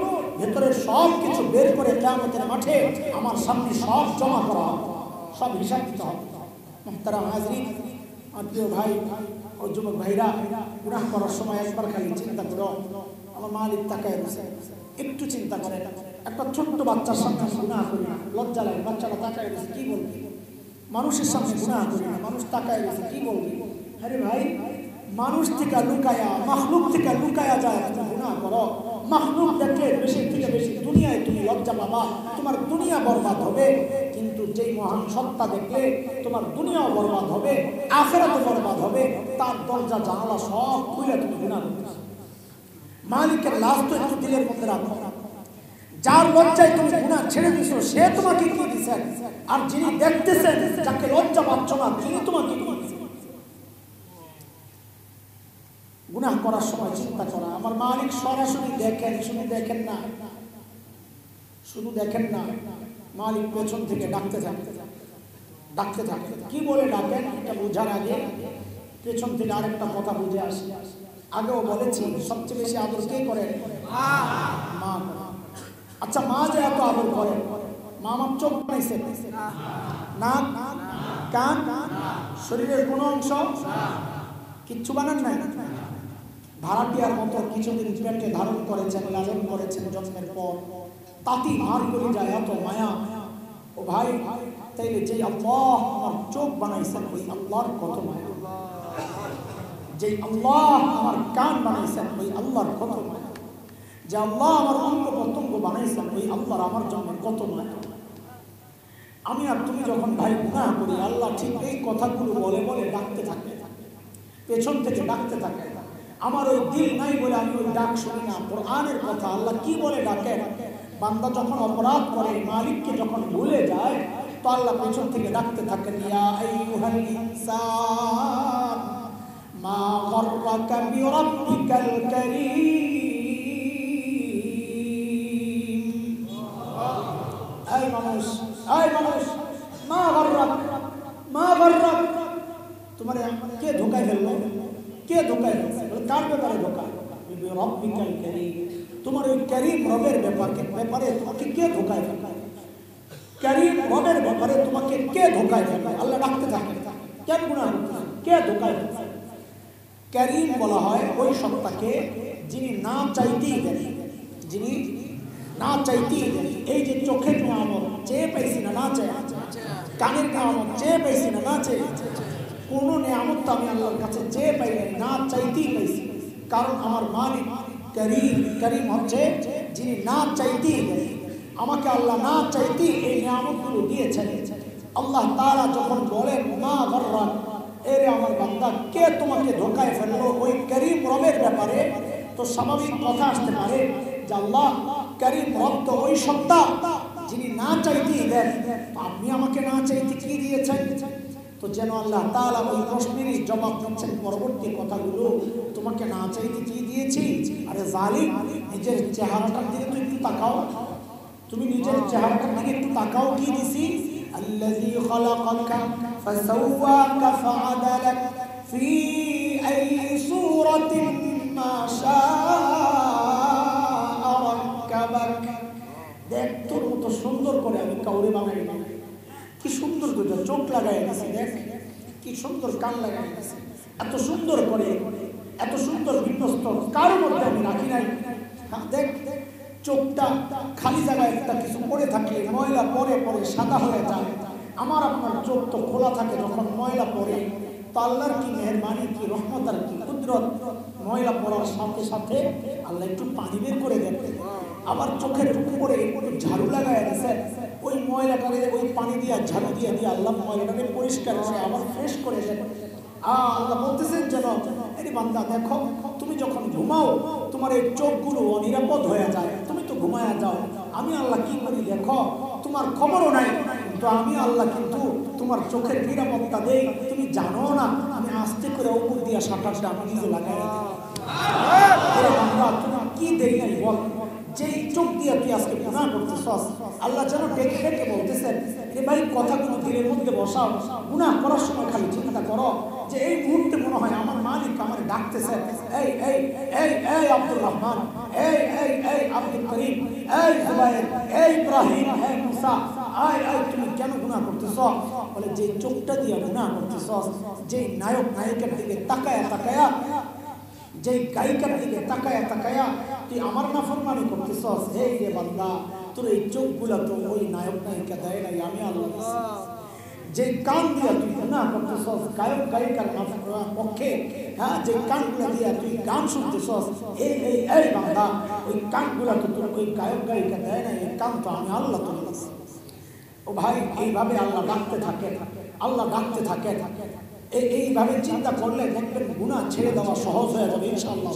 S1: ভিতরের সব কিছু বের করে কিয়ামতের মাঠে আমার সামনে সব জমা করা হবে, সব হিসাব দিতে হবে। মুহতারাম হাজিরিন, প্রিয় ভাই ও যুবক ভাইরা, গুনাহ করার সময় একবার খালি চিন্তা করো আমার মালিক তাকায় রয়েছে। একটু চিন্তা করেন, একটা ছোট্ট বাচ্চার সামনে গুনাহ করি না, লজ্জা লাগে, বাচ্চাটা তাকায় রয়েছে কি বলবি? মানুষের সামনে গুনাহ করি না, মানুষ তাকায় রয়েছে কি বলবি? আরে ভাই, মানুষ থেকে লুকায়া, মাখলুক থেকে লুকায়া যায়, তুমি গুনাহ করো। মাখলুক দেখলে বেশি থেকে বেশি দুনিয়ায় তুমি লজ্জা পাবা, তোমার দুনিয়া বরবাদ হবে। কিন্তু যেই মহান সত্তা দেখলে তোমার দুনিয়াও বরবাদ হবে, আখিরাতও বরবাদ হবে, তার দরজা জানালা সব খুলে তুমি গুনাহ করবে। মালিকের লাশ তো একটু দিলের মধ্যে রাখো, যার লজ্জায় তুমি গুনাহ ছেড়ে দিছো সে তোমাকে কি দিয়েছেন, আর যিনি দেখতেছেন যাকে লজ্জা পাচ্ছ না তিনি তোমাকে কি দিয়েছেন। গুনাহ করার সময় চিন্তা করা, আমার মালিক সরাসরি দেখেন, শুধু দেখেন না, মালিক পেছন থেকে ডাকতে থাকে। কি বলে ডাকেন এটা বোঝার আগে পেছন থেকে আরেকটা কথা বুঝে আসে, আগেও বলেছি সবচেয়ে বেশি আদর কে করে? মা। আচ্ছা মা যে এত আদর করে, মা আমার চোখ বানাইছে, নাক, কান, শরীরের কোনো অংশ কিচ্ছু বানান নাই? ভাড়াটিয়ার মতো কিছুদিন পেটে ধারণ করেছেন, লালন করেছেন জন্মের পর, তাতেই মার করে যায় এত মায়া। ও ভাই, তাইলে যে আল্লাহ আমার চোখ বানাইছেন ওই আল্লাহর কত মায়া, যে আল্লাহ আমার কান বানাইছেন ওই আল্লাহর কত মায়া, যে আল্লাহ আমার অঙ্গ প্রত্যঙ্গ বানাইছেন ওই আল্লাহর আমার জন্য কত মায়া। আমি আর তুমি যখন ভাই গুনাহ করি, আল্লাহ ঠিক এই কথাগুলো বলে বলে ডাকতে থাকে, পেছন থেকে ডাকতে থাকে। আমার ওই দিল নাই বলে আমি ওই ডাক শুনি না। কোরআনের কথা আল্লাহ কি বলে ডাকে? বান্দা যখন অপরাধ করে, মালিককে যখন ভুলে যায়, তো আল্লাহ পেছন থেকে ডাকতে থাকেন, ইয়া আইয়ুহাল ইনসান মা গাররাকা বিরাব্বিকাল কারীম। এই মানুষ, মা গাররাক, মা গাররাক, তোমার কে ধোঁকায় ফেললো? কে ধোঁকায় ফেলছে? কার ব্যাপারে ধোঁকা? বিরাব্বিকাল কারীম, তোমার ওই কারীম রবের ব্যাপারে তোমাকে কে ধোঁকায় ফেলবে? কারীম রবের ব্যাপারে তোমাকে কে ধোঁকায় ফেলবে? আল্লাহ ডাকতে থাকে, কেন গুনাহ করতেছ? কে ধোঁকায় ফেলছে? কারীম বলা হয় ওই সত্তাকে যিনি না চাইতেই দেন, যিনি না চাইতেই দেন। এই যে চোখের নিয়ামত চেয়ে পাইছি না, না চেয়ে, কানের নিয়ামত চেয়ে পাইছি না, না চেয়ে, কোনো নিয়ামত তো আমি আল্লাহর কাছে চেয়ে পাই নাই, না চাইতেই পাইছি। কারণ আমার মালিক করিম, করিম হচ্ছে যিনি না চাইতেই দেন। আমাকে আল্লাহ না চাইতেই এই নিয়ামতগুলো দিয়েছেন। আল্লাহ তাআলা যখন বলেন মা গাররাক, এরে আমার বান্দা কে তোমাকে ধোঁকায় ফেললো ওই করিম রবের ব্যাপারে, তো স্বাভাবিক কথা আসতে পারে যে আল্লাহ করিম রব তো ওই সত্তা যিনি না চাইতেই দেন, আপনি আমাকে না চাইতে কি দিয়েছেন? তো যেন আল্লাহ তাআলা ওই প্রশ্নেরই জবাব দিচ্ছেন পরবর্তী কথাগুলো, তোমাকে না চাইতে কি দিয়েছি? আরে জালিম, নিজের চেহারাটার দিকে তুই একটু তাকাও, তুমি নিজের চেহারাটার দিকে একটু তাকাও, কি দিছি? আল্লাযী খালাকাকা ফাসাওয়াকা ফাআদালাক ফি আইয়ি সূরাতিন মা শাআ রাক্কাবাক। দেখ তোর মতো সুন্দর করে আমি কাউরে বানাই না। কি সুন্দর দুটো চোখ লাগাই গেছে, দেখ কি সুন্দর কান লাগাই গেছে, এত সুন্দর করে, এত সুন্দর বিন্যস্ত কারো মধ্যে আমি রাখি নাই। দেখ চোখটা খালি জায়গায় একটা কিছু পড়ে থাকলে ময়লা পরে পরে সাদা হয়ে যায়। আমার আপনার চোখ তো খোলা থাকে যখন ময়লা পড়ে, তো আল্লাহর কি মেহেরবানি, কি রহমত আর কি কুদরত, ময়লা পড়ার সাথে সাথে আল্লাহ একটু পানি বের করে দেন। আবার চোখের উপরে একটু ঝাড়ু লাগায় গেছে, ওই ময়লাটাকে ওই পানি দিয়ে ঝাড়ু দিয়ে দিয়ে আল্লাহ ময়লাটাকে পরিষ্কার করে আবার ফ্রেশ করে দেন। আল্লাহ বলতেছেন যেন এরে বান্দা দেখো, তুমি যখন ঘুমাও তোমার এই চোখগুলো অনিরাপদ হয়ে যায়, তুমি তো ঘুমায়া যাও, আমি আল্লাহ কি করি দেখো, তোমার খবরও নাই, কিন্তু আমি আল্লাহ কিন্তু তোমার চোখের নিরাপত্তা দেই, তুমি জানো না। আমি আস্তে করে উপর দিয়া শাটারটা আমি নিজে লাগাই দিই। বান্দা তুমি কি দেরি নাই বল, যেই চোখ দিয়ে তুই আজকে গুনাহ করতেছস, আল্লাহ যেন ডেকে ডেকে বলতেছেন যে ভাই কথাগুলো দিলের মধ্যে বসাও, গুনাহ করার সময় খালি চিন্তা করো যে এই মুহূর্তে মনে হয় আমার মালিক আমার ডাকতেছে, এই এই এই এই আব্দুর রহমান, এই এই এই আব্দুল করিম, এই জুবায়ের, এই ইব্রাহিম, এই মুসা, আয় আয় তুমি কেন গুনাহ করতেছ? বলে যে চোখটা দিয়ে গুনাহ করতেছস, যে নায়ক নায়িকার দিকে তাকায়া তাকায়া, যে গায়িকার দিকে তাকায়া তাকায়া তুই আমার নাফরমানি করতেছস, এই রে বান্দা তোর এই চোখগুলা তো ওই নায়ক নায়িকা দেয় নাই, আমি আল্লাহ দিছি। যে কান দিয়া তুই গুনাহ করতেছস গায়ক গায়িকার পক্ষে, হ্যাঁ, যে কানগুলা দিয়া তুই গান শুনতেছস, এই এই এই বান্দা ওই কানগুলা তো তোর ওই গায়ক গায়িকা দেয় নাই, এই কান তো আমি আল্লাহ তোর দিছি। ও ভাই, এইভাবে আল্লাহ ডাকতে থাকে, আল্লাহ ডাকতে থাকে। এইভাবে চিন্তা করলে দেখবেন গুনাহ ছেড়ে দেওয়া সহজ হয়ে যাবে ইনশাআল্লাহ।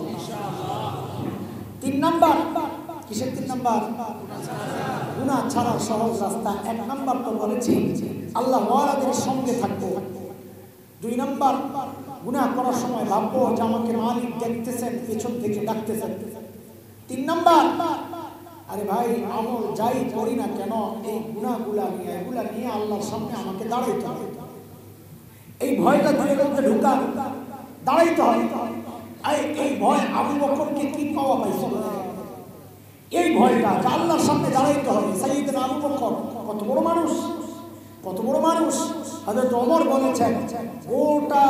S1: 3 নাম্বার, কিসের 3 নাম্বার? গুনাহ ছাড়ার সহজ রাস্তা। 1 নাম্বার তো বলেছি আল্লাহ ওয়ালাদের সঙ্গে থাকবো। 2 নাম্বার, গুনাহ করার সময় ভাববো যে আমাকে মালিক দেখতেছেন, পেছন থেকে ডাকতেছেন। 3 নাম্বার, আরে ভাই আমল যাই করি না কেন এই গুনাহগুলা নিয়ে, এগুলা নিয়ে আল্লাহর সামনে আমাকে দাঁড়াইতে হবে। এই ভয়টা ধরে মধ্যে ঢুকা, দাঁড়াইতে হবে। এই ভয় আবু বকরকে কি পাওয়া পাইছে? এই ভয়টা যে আল্লাহর সামনে দাঁড়াইতে হবে। সাইয়েদনা আবু বকর কত বড় মানুষ, কত বড় মানুষ। হযরত ওমর বলেছেন, গোটা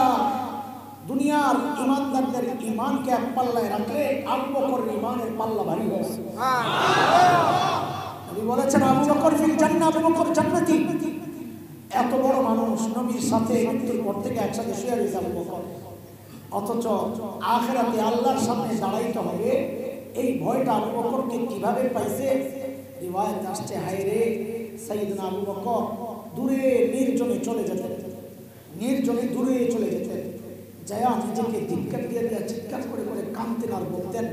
S1: দুনিয়ার ইমানদারদের ইমানকে এক পাল্লায় রাখলে আবু বকরের ইমানের পাল্লা ভারী হয়। নবী বলেছেন আবু বকর ফিল জান্নাহ, আবু বকর জান্নাতি। এত বড় মানুষ নবীর সাথে মৃত্যুর পর থেকে একসাথে শুয়ে রয়েছে আবু বকর। অথচ আখিরাতে আল্লাহর সামনে দাঁড়াইতে হবে, এই ভয়টা আবু বকরকে কিভাবে পাইছে? রিওয়ায়াত আসছে, হায় রে সাইয়েদনা আবু বকর দূরে নির্জনে চলে যেতেন, নির্জনে দূরে চলে যেতেন। যায়া নিজেকে ধিক্কার দিয়ে দিয়ে চিৎকার করে করে কাঁদতেন আর বলতেন,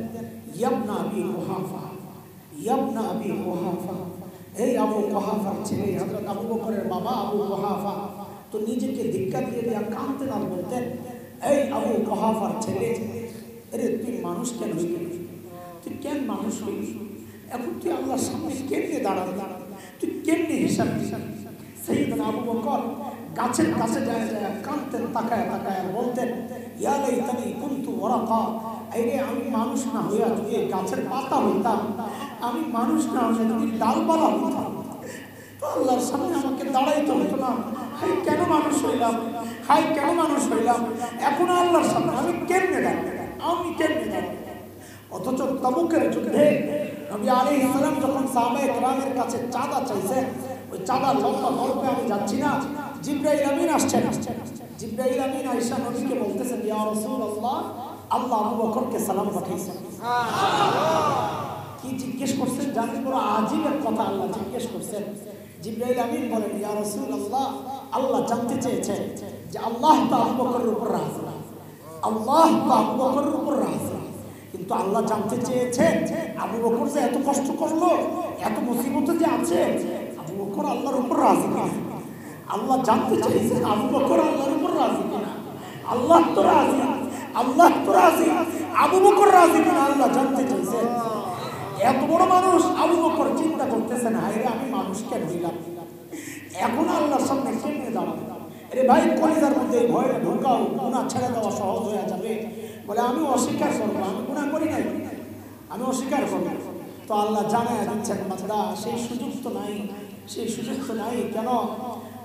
S1: ইয়াবনা আবি কুহাফা, ইয়াবনা আবি কুহাফা, এই আবু কুহাফার ছেলে হযরত আবু বকরের বাবা আবু কুহাফা। তো নিজেকে ধিক্কার দিয়ে দিয়ে কাঁদতেন আর বলতেন, এই আবু কুহাফার ছেলে, আরে তুই মানুষ কেন হইলি? তুই কেন মানুষ হইলি? এখন তুই আল্লাহর সামনে কেমনে দাঁড়াবি? তুই কেমনে হিসাব দিবি? সাইয়েদনা আবু বকর গাছের কাছে যায় যায় কাঁদতেন, তাকায় তাকায় বলতেন, ইয়া লাইতানি কুনতু ওয়ারাকা, আরে আমি মানুষ না হইয়া যদি গাছের পাতা হইতাম, আমি মানুষ না হইয়া যদি ডালপালা হইতাম, তো আল্লাহর সামনে আমাকে দাঁড়াইতে হতো না। হাই কেন মানুষ হইলাম, হাই কেন মানুষ হইলাম, এখন আল্লাহর সামনে আমি কেমনে দাঁড়াবো, আমি কেমনে দাঁড়াবো? অথচ তাবুকের যুদ্ধে নবী আলাইহিস সালাম যখন সাহাবায়ে কেরামের কাছে চাঁদা চাইছেন, ওই চাঁদার লম্বা গল্পে আমি যাচ্ছি না, জিবরাইল আমিন আসছেন। জিবরাইল আমিন আয়েশা নবীকে বলতেছেন, ইয়া রাসূলুল্লাহ, আল্লাহ আবু বকরকে সালাম পাঠিয়েছেন। কি জিজ্ঞেস করছেন জানেন? বড় আজীব এক কথা আল্লাহ জিজ্ঞেস করছেন। জিবরাইল আমিন বলেন, ইয়া রাসূলুল্লাহ, আল্লাহ জানতে চেয়েছেন যে আল্লাহ তো আবু বকরের উপর রাজি, আল্লাহ তো আবু বকরের উপর রাজি, কিন্তু আল্লাহ জানতে চেয়েছেন আবু বকর যে এত কষ্ট করলো, এত মুসিবতে যে আছে, আবু বকর আল্লাহর উপর রাজি না। আল্লাহ জানতে চেয়েছেন আবু বকর আল্লাহর উপর রাজি কিনা। আল্লাহ তো রাজি, আল্লাহ তো রাজি, আবু বকর রাজি কিনা আল্লাহ জানতে চেয়েছেন। এত বড় মানুষ আবু বকর চিন্তা করতেছেন, হায়রে আমি মানুষ কেন হইলাম, এখন আল্লাহর সামনে কেমনে দাঁড়াবো? আরে ভাই, কলিজার মধ্যে ভয়টা ঢোকাও, গুনাহ ছেড়ে দেওয়া সহজ হয়ে যাবে। বলে আমি অস্বীকার করবো, আমি গুনাহ করি নাই, আমি অস্বীকার করবো। তো আল্লাহ জানায় দিচ্ছেন, বান্দা সেই সুযোগ তো নাই, সেই সুযোগ তো নাই। কেন?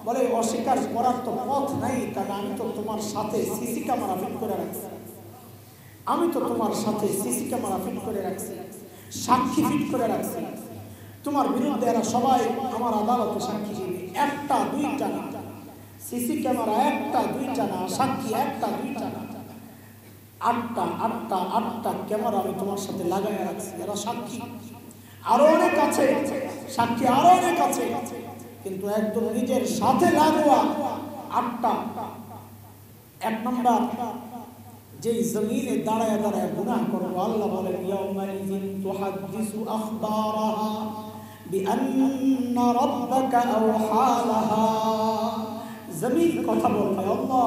S1: বলে অস্বীকার করার তো পথ নাই, কারণ আমি তো তোমার সাথে সিসি ক্যামেরা ফিট করে রাখছি, আমি তো তোমার সাথে সিসি ক্যামেরা ফিট করে রাখছি, সাক্ষী ফিট করে রাখছি। তোমার বিরুদ্ধে এরা সবাই আমার আদালতে সাক্ষী দিবে, একটা দুইটা না, সিসি ক্যামেরা একটা দুইটা না, সাক্ষী একটা দুইটা না, আটটা ক্যামেরা আমি তোমার সাথে লাগাই রাখছি, এরা সাক্ষী। আরো অনেক আছে সাক্ষী, আরো অনেক আছে, কিন্তু একদম নিজের সাথে লাগোয়া আটটা। এক নম্বর, যেই জমিনে দাঁড়ায় দাঁড়ায় গুনাহ করবো, আল্লাহ বলেন ইয়াউমাইযিন তুহাদ্দিসু আখবারাহা বিআন্না রাব্বাকা আওহা লাহা। জমিন কথা বলবে, আল্লাহ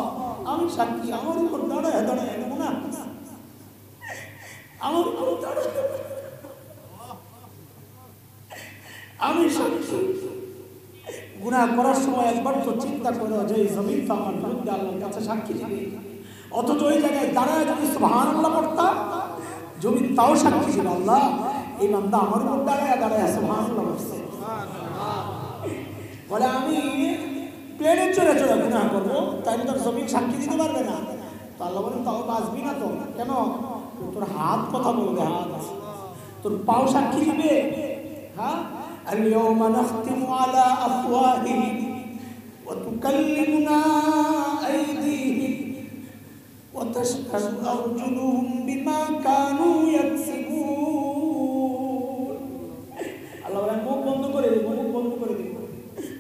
S1: আমি সাক্ষী, আমার উপর দাঁড়ায় দাঁড়ায় গুনাহ, আমার উপর দাঁড়ায় আমি সাক্ষী। গুনাহ করার সময় একবার তো চিন্তা করো যে এই জমিন তো আমার বিরুদ্ধে আল্লাহর কাছে সাক্ষী দিবে, অথচ ওই জায়গায় দাঁড়ায় যদি সুবহানাল্লাহ পড়তাম, জমিন তাও সাক্ষী ছিল, আল্লাহ এই বান্দা আমার উপর দাঁড়ায় দাঁড়ায় সুবহানাল্লাহ পড়ছে। বলে আমি প্লেনে চড়ে চড়ে গুনাহ করবো, তাই তোর জমিন সাক্ষী দিতে পারবে না। তো আল্লাহ বলেন তাও বাঁচবি না তো। কেন? তোর হাত কথা বলবে, হাত, তোর পাও সাক্ষী দিবে। হ্যাঁ, اليوم نختم على أفواههم وتكلمنا أيديهم وتشهد أرجلهم بما كانوا يكسبون। আল্লাহ বলেন মুখ বন্ধ করে দিব, মুখ বন্ধ করে দিব,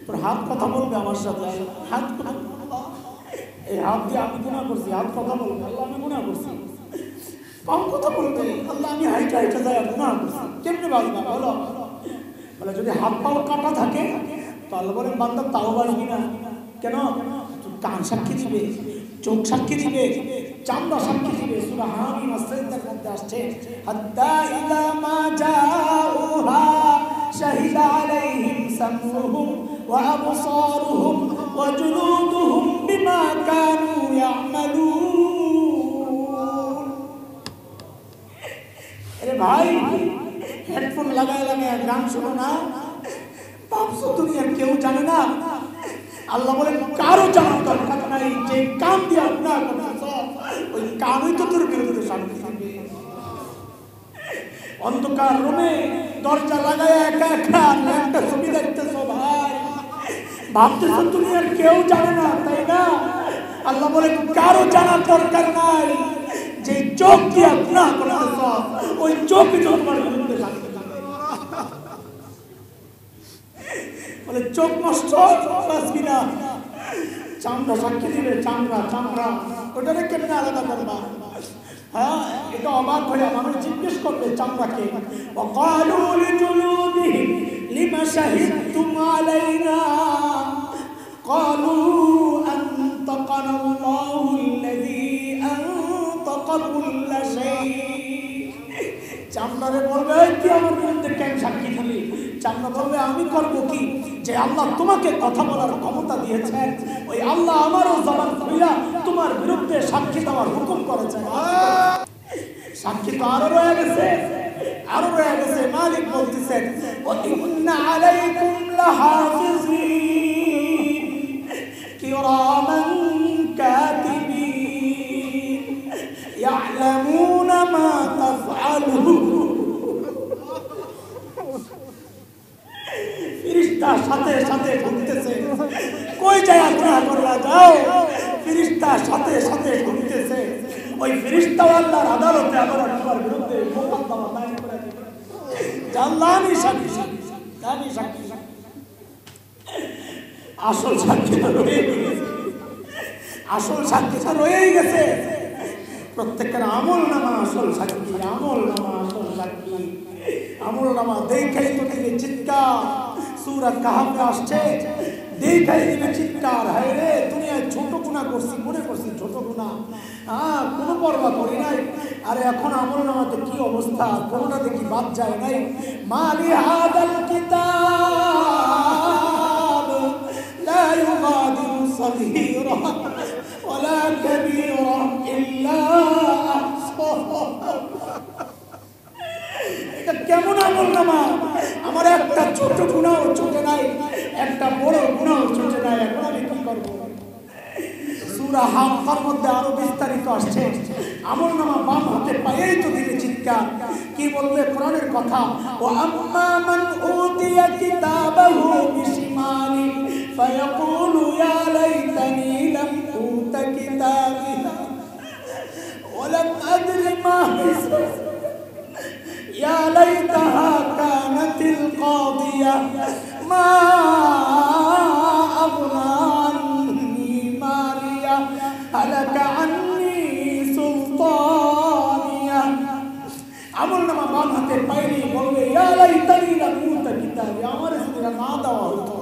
S1: তোর হাত কথা বলবে আমার সাথে। হাত কথা, এই হাত দিয়ে আমি গুনাহ করছি, হাত কথা বলবে, আল্লাহ আমি গুনাহ করছি। পাও কথা বলবে, আল্লাহ আমি হাইটা হাইটা যায় গুনাহ করছি। কেমনে বাঁচবা বলো? বলে যদি হাত পাও কাটা থাকে তো আল্লাহ বলেন বান্দা তাও বাঁচবি না। কেন? কান সাক্ষী দিবে, চোখ সাক্ষী দিবে, চামড়া সাক্ষী দিবে। সূরা হামিম আসসাজদার মধ্যে আসছে, হাত্তা ইযা মা জাউহা শাহিদা আলাইহিম সামউহুম ওয়া আবসারুহুম ওয়া জুলুদুহুম বিমা কানু ইয়ামালুন। अरे भाई हेडफोन लगाए लगाए गान শোনো না ভাবছো দুনিয়ার কেউ জানে না আল্লাহ বলেন কারো জানার দরকার নাই যে কাম দিয়ে আপনার করতেছো ওই কামই তো তোর বিরুদ্ধে সামনে থাকবে অন্ধকার রুমে দরজা লাগায় একা একা একটা ছবি দেখতেছো ভাই ভাবতেছো দুনিয়ার কেউ জানে না তাই না আল্লাহ বলেন কারো জানার দরকার নাই যে চোখ দিয়ে গুনাহ করতেছো ওই চোখই তো তোমার বিরুদ্ধে সামনে থাকবে বলে চোখ নষ্ট বাঁচবি না চামড়া সাক্ষী দিবে চামড়া চামড়া ওটারে কেমনে আলাদা করবা হ্যাঁ এটা অবাক হয়ে মানুষ জিজ্ঞেস করবে চামড়াকে ওয়াকালু লিজুলুদিহিম লিমা শাহিদতুম আলাইনা ক্বালু আনতাকানা আল্লাহুল্লাযী আনতাকা কুল্লা শাই চামড়ারে বলবে তুই আমার বিরুদ্ধে কেন সাক্ষী দিলি চামড়া বলবে আমি করব কি যে আল্লাহ তোমাকে কথা বলার ক্ষমতা দিয়েছেন ওই আল্লাহ আমারও জবান খুলে তোমার বিরুদ্ধে সাক্ষী দেওয়ার হুকুম করেছেন সাক্ষী তো আরো রয়ে গেছে মালিক বলতেছেন ওয়া ইন্না আলাইকুম লাহাফিজিন কিরামান কাতিবিন ইয়ালামুনা মা তাফআলুন ফেরেশতা সাথে সাথে ঘুরতেছে কই যায় আপনারা করলা যাও ফেরেশতা সাথে সাথে ঘুরতেছে ওই ফেরেশতা আল্লাহর আদালতে আবার তোমার বিরুদ্ধে মোকদ্দমা দায়ের করে দিবে জাল্লানি সাক্ষী আসল সাক্ষী তো রয়েই গেছে প্রত্যেকের আমলনামা আসল সাক্ষী আমলনামা দেখাই তো দিলে চিৎকার সূরা কাহফে আসছে দেখাই দিলে চিৎকার হায় রে দুনিয়ায় ছোট গুনাহ করছি মনে করছি ছোট গুনাহ কোনো পরোয়া করি নাই আরে এখন আমলনামাতে কি অবস্থা কোনটা দেখি বাদ যায় নাই মালি হাদাল কিতাব লা ইউগাদিরু সগীরা ওয়ালা কাবীরা ইল্লা আহসাহা কেমন আমলনামা আমার একটা ছোট গুনাহ ছুটে নাই একটা বড় গুনাহ ছুটে নাই এখন আমি কি করব সূরা হাক্কার মধ্যে আরো বিস্তারিত আসছে আমলনামা বাম হাতে পায়েই তো দিলে চিৎকার কি বলবে কোরআনের কথা ওয়া আম্মা মান উতিয়া কিতাবাহু বিশিমালি ফায়াকুলু ইয়া লাইতানি লাম উতা কিতাবিয়া ওয়া লাম আদরি মা হিসাব يا ليتها كانت القاضية ما أغنى عني مالية هلك عني سلطانية আমলনামা বাম হাতে পাইনি বলবে ইয়া লাইতানি লাম উতা কিতাবি আমার সিরা না দেওয়া হতো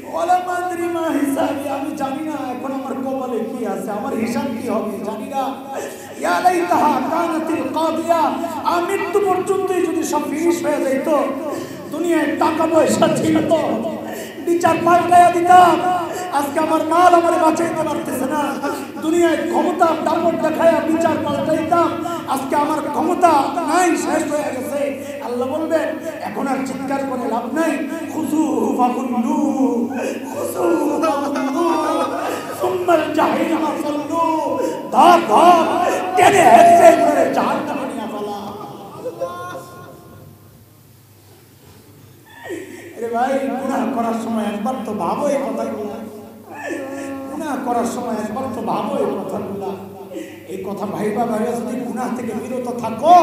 S1: ওয়ালা মাদরি মা হিসাবি আমি জানি না এখন আমার কপালে কি আছে আমার হিসাব কি হবে জানি না ইয়া লাইতাহা কানাতিল কাদিয়া মৃত্যু পর্যন্ত যদি সব ফিনিশ হয়ে যেত দুনিয়ায় টাকা পয়সা ছিল তো বিচার পাল্টাইয়া দিতাম আজকে আমার মাল আমার বাঁচাইতে পারতেছে না দুনিয়ায় ক্ষমতা দাপট দেখায়া বিচার পাল্টাইতাম আজকে আমার ক্ষমতা নাই শেষ হয়ে গেছে আল্লাহ বলবেন এখন আর চিৎকার করে লাভ নাই খুযুহু ফাকুল্লু সুম্মাল জাহিম সাল্লু ধর টেনে হেঁচড়ে করে জাহান্নামে নিয়ে ফেলা আরে ভাই গুনাহ করার সময় একবার তো ভাবো এই কথাগুলো গুনাহ করার সময় একবার তো ভাবো এই কথাগুলো এই কথা ভাইবা ভাইরা যদি গুনাহ থেকে বিরত থাকো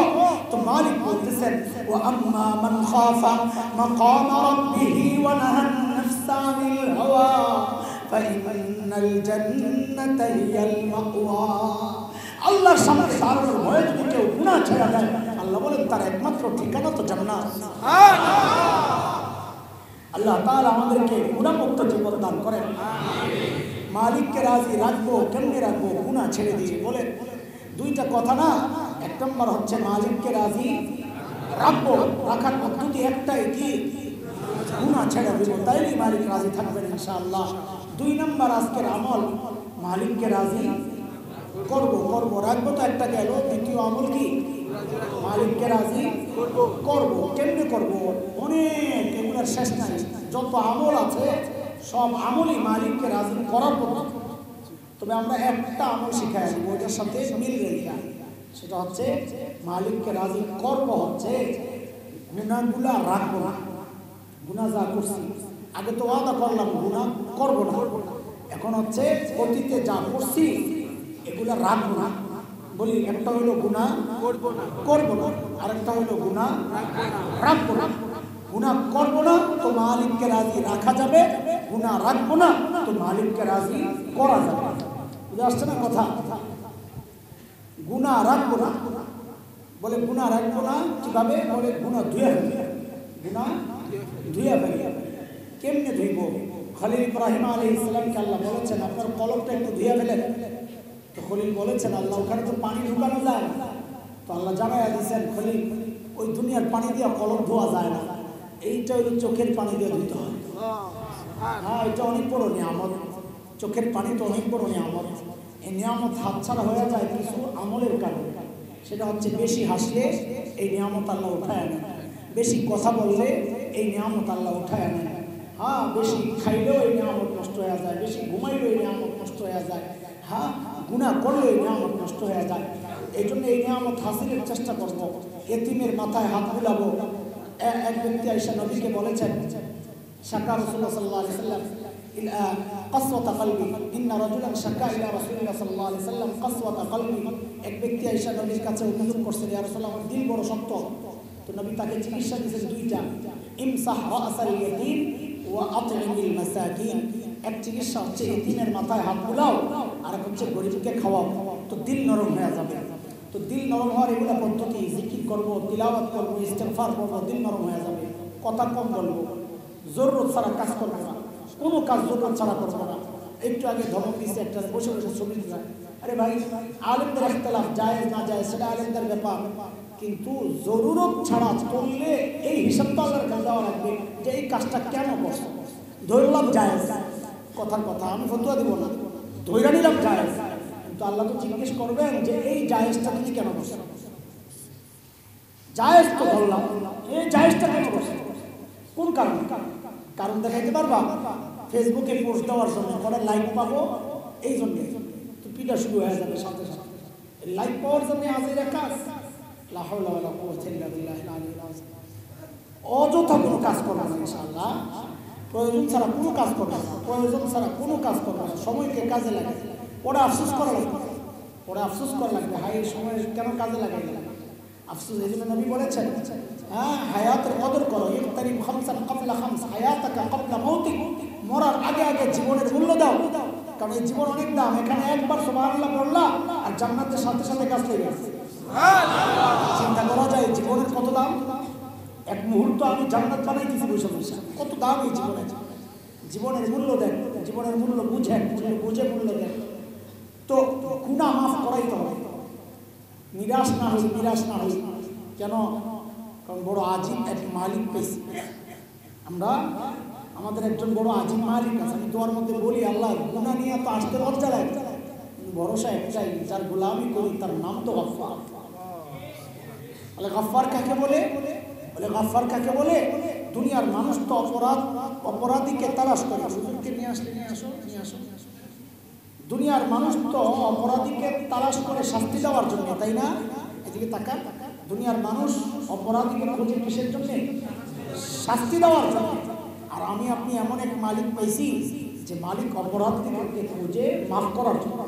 S1: তো মালিক বলতেছেন ওয়া আম্মা মান খাফা মাকাম রাব্বিহি ওয়া নাহান নাফসা আনিল হাওয়া ফাইন্নাল জান্নাতা হিয়াল মাওয়া আল্লাহর সামনে দাঁড়ানোর ভয়ে যদি কেউ গুনাহ ছেড়ে দেয় আল্লাহ বলেন তার একমাত্র ঠিকানা তো জান্নাত আল্লাহ তাআলা আমাদেরকে গুনাহমুক্ত জীবন দান করেন আমিন মালিককে রাজি রাখবো কেমনে রাখবো গুনাহ ছেড়ে দিয়ে বলেন দুইটা কথা না এক নম্বর হচ্ছে মালিককে রাজি রাখবো রাখার পদ্ধতি একটাই কি গুনাহ ছেড়ে দিব তাইলেই মালিক রাজি থাকবেন ইনশাআল্লাহ দুই নম্বর আজকের আমল মালিককে রাজি করবো রাখবো তো একটা গেল দ্বিতীয় আমল কি মালিক মালিককে রাজি করব। কেমনে করব? অনেক, এগুলোর শেষ নাই। যত আমল আছে সব আমলই মালিককে রাজি করার পদ্ধতি। তবে আমরা একটা আমল শিখাই আসবো, ওইটার সাথে মিল রেখা। সেটা হচ্ছে মালিককে রাজি করব হচ্ছে গুনাহগুলা রাখবো না। গুনাহ যা করছি আগে তো ওয়াদা করলাম গুনাহ করব না, এখন হচ্ছে অতীতে যা করছি এগুলা রাখবো না। বলি, একটা হইলো গুনাহ করব না, আরেকটা হইলো গুনাহ রাখবো না। গুনাহ করব না তো মালিককে রাজি রাখা যাবে, গুনাহ রাখবো না তো মালিককে রাজি করা যাবে। বুঝে আসছে না কথা? গুনাহ রাখবো না, বলে গুনাহ রাখবো না কিভাবে? বলে গুনাহ ধুয়ে ফেলবে। গুনাহ ধুয়ে ফেলবে। কেমনে ধুইব? খলিল ইব্রাহিম আলাইহিস সালামকে আল্লাহ বলেছেন আপনার কলবটা একটু ধুয়ে ফেলেন। তো খলিল বলেছেন আল্লাহ ওখানে তো পানি ঢুকানো যায় না। তো আল্লাহ জানাইয়া দিয়েছেন খলিল ওই দুনিয়ার পানি দিয়ে কলব ধোয়া যায় না, এইটা হলো চোখের পানি দিয়ে ধুতে হয়। হ্যাঁ, এটা অনেক বড় নিয়ামত। চোখের পানি তো অনেক বড় নিয়ামত। এই নিয়ামত হাতছাড়া হয়ে যায় কিছু আমলের কারণে। সেটা হচ্ছে বেশি হাসলে এই নিয়ামত আল্লাহ উঠায় আনেন, বেশি কথা বললে এই নিয়ামত আল্লাহ উঠায় আনেন। হ্যাঁ, বেশি খাইলেও এই নিয়ামত নষ্ট হয়ে যায়, বেশি ঘুমাইলেও এই নিয়ামত নষ্ট হয়ে যায়। হ্যাঁ, গুনাহ করলেও এই নিয়ামত নষ্ট হয়ে যায়। এই জন্য এই নিয়ামত হাসিলের চেষ্টা করব। এতিমের মাথায় হাত বুলাবো। এক ব্যক্তি আয়েশা নবীকে বলেছেন শাকা রাসূলুল্লাহ সাল্লাল্লাহু আলাইহি ওয়াসাল্লাম কাসওয়াতা কলবি, ইন্না রাজুলান শাকা ইলা রাসূলিল্লাহ সাল্লাল্লাহু আলাইহি ওয়াসাল্লাম কাসওয়াতা কলবি। এক ব্যক্তি আয়েশা নবীর কাছে অভিযোগ করছেন, ইয়া রাসূলুল্লাহ আমার দিল বড় শক্ত। তো নবী তাকে চিকিৎসা দিয়েছেন দুইটা, ইমসাহ রাসাল ইয়াতীম ওয়া আত'ইমিল মাসাকিন। এক চিকিৎসা হচ্ছে এতিমের মাথায় হাত বুলাও, আর এক হচ্ছে গরিবকে খাওয়াও, তো দিল নরম হয়ে যাবে। তো দিল নরম হওয়ার এগুলো পদ্ধতি, জিকির করব, তিলাওয়াত করব, ইস্তেগফার করব, দিল নরম হয়ে যাবে। কথা কম বলবো, জরুরত ছাড়া কাজ করবো না, কোনো কাজ জরুরত ছাড়া করবো না। একটু আগে ধমক দিচ্ছে একটা, বসে বসে ছবি দিচ্ছে। আরে ভাই, আলেমদের ইখতিলাফ জায়েজ না জায়েজ সেটা আলেমদের ব্যাপার, কিন্তু জরুরত ছাড়া করলে এই হিসাবটা আল্লাহর কাছে দেওয়া লাগবে যে এই কাজটা কেন করছো। ধরলাম জায়েজ, কথার কথা, আমি ফতোয়া দিব না, ধৈর্য নিলাম জায়েজ, কিন্তু আল্লাহ তো জিজ্ঞেস করবেন যে এই জায়েজটা তুমি কেন করছো। জায়েজ তো ধরলাম, এই জায়েজটা কেন করছো, কোন কারণ? কারণ দেখাইতে পারবা? ফেসবুকে পোস্ট দেওয়ার জন্য, পরে লাইক পাবো, এই জন্য তো পিটা শুরু হয়ে যাবে সাথে সাথে। লাইক পাওয়ার জন্য আজের কাজ, লা হাওলা ওয়ালা কুওয়াতা ইল্লা বিল্লাহিল আলিয়্যিল আযীম। অযথা কোনো কাজ করবে না ইনশাআল্লাহ, প্রয়োজন ছাড়া কোনো কাজ করবে না, প্রয়োজন ছাড়া কোনো কাজ করবে না। সময়কে কাজে লাগে, পরে আফসোস করা লাগবে, পরে আফসোস করা লাগবে, হাই সময় কেন কাজে লাগাই গেলাম, আফসোস। এই জন্য নবী বলেছেন, হ্যাঁ, হায়াতের কদর করো, ইকতারিম খামসান ক্বাবলা খামস হায়াতাকা ক্বাবলা মাউতিক। মরার আগে আগে জীবনের মূল্য দাও, কারণ এই জীবন অনেক দাম। এখানে একবার সুবহানাল্লাহ বললা আর জান্নাতের সাথে সাথে কাজ লেগে গেছে। চিন্তা করা যায় জীবনের কত দাম। এক মুহূর্ত আমি জান্নাত বানাই দিয়েছি বসে বসে, কত দাম এই জীবনের। জীবনের মূল্য দেন, জীবনের মূল্য বুঝেন, বুঝে মূল্য দেন। তো গুনাহ মাফ করাইতে হবে, নিরাশ না হই, নিরাশ না হই। কেন? কারণ বড় আজিব এক মালিক পেয়েছি আমরা, আমাদের একজন বড় আজিব মালিক আছে। আমি দোয়ার মধ্যে বলি, আল্লাহ গুনাহ নিয়ে তো আসতে লজ্জা লাগে, ভরসা একটাই, যার গোলামি করি তার নাম তো গফফার। বলে গফফার কাকে বলে? বলে গফফার কাকে বলে? দুনিয়ার মানুষ তো অপরাধীকে তালাশ করে, হুজুরকে নিয়ে আসলে নিয়ে আসো, নিয়ে আসো। দুনিয়ার মানুষ তো অপরাধীকে তালাশ করে শাস্তি দেওয়ার জন্য, তাই না? এদিকে তাকান, দুনিয়ার মানুষ অপরাধীকে খোঁজে কিসের জন্য? শাস্তি দেওয়ার জন্য। আর আমি আপনি এমন এক মালিক পাইছি যে মালিক অপরাধীদেরকে খোঁজে মাফ করার জন্য।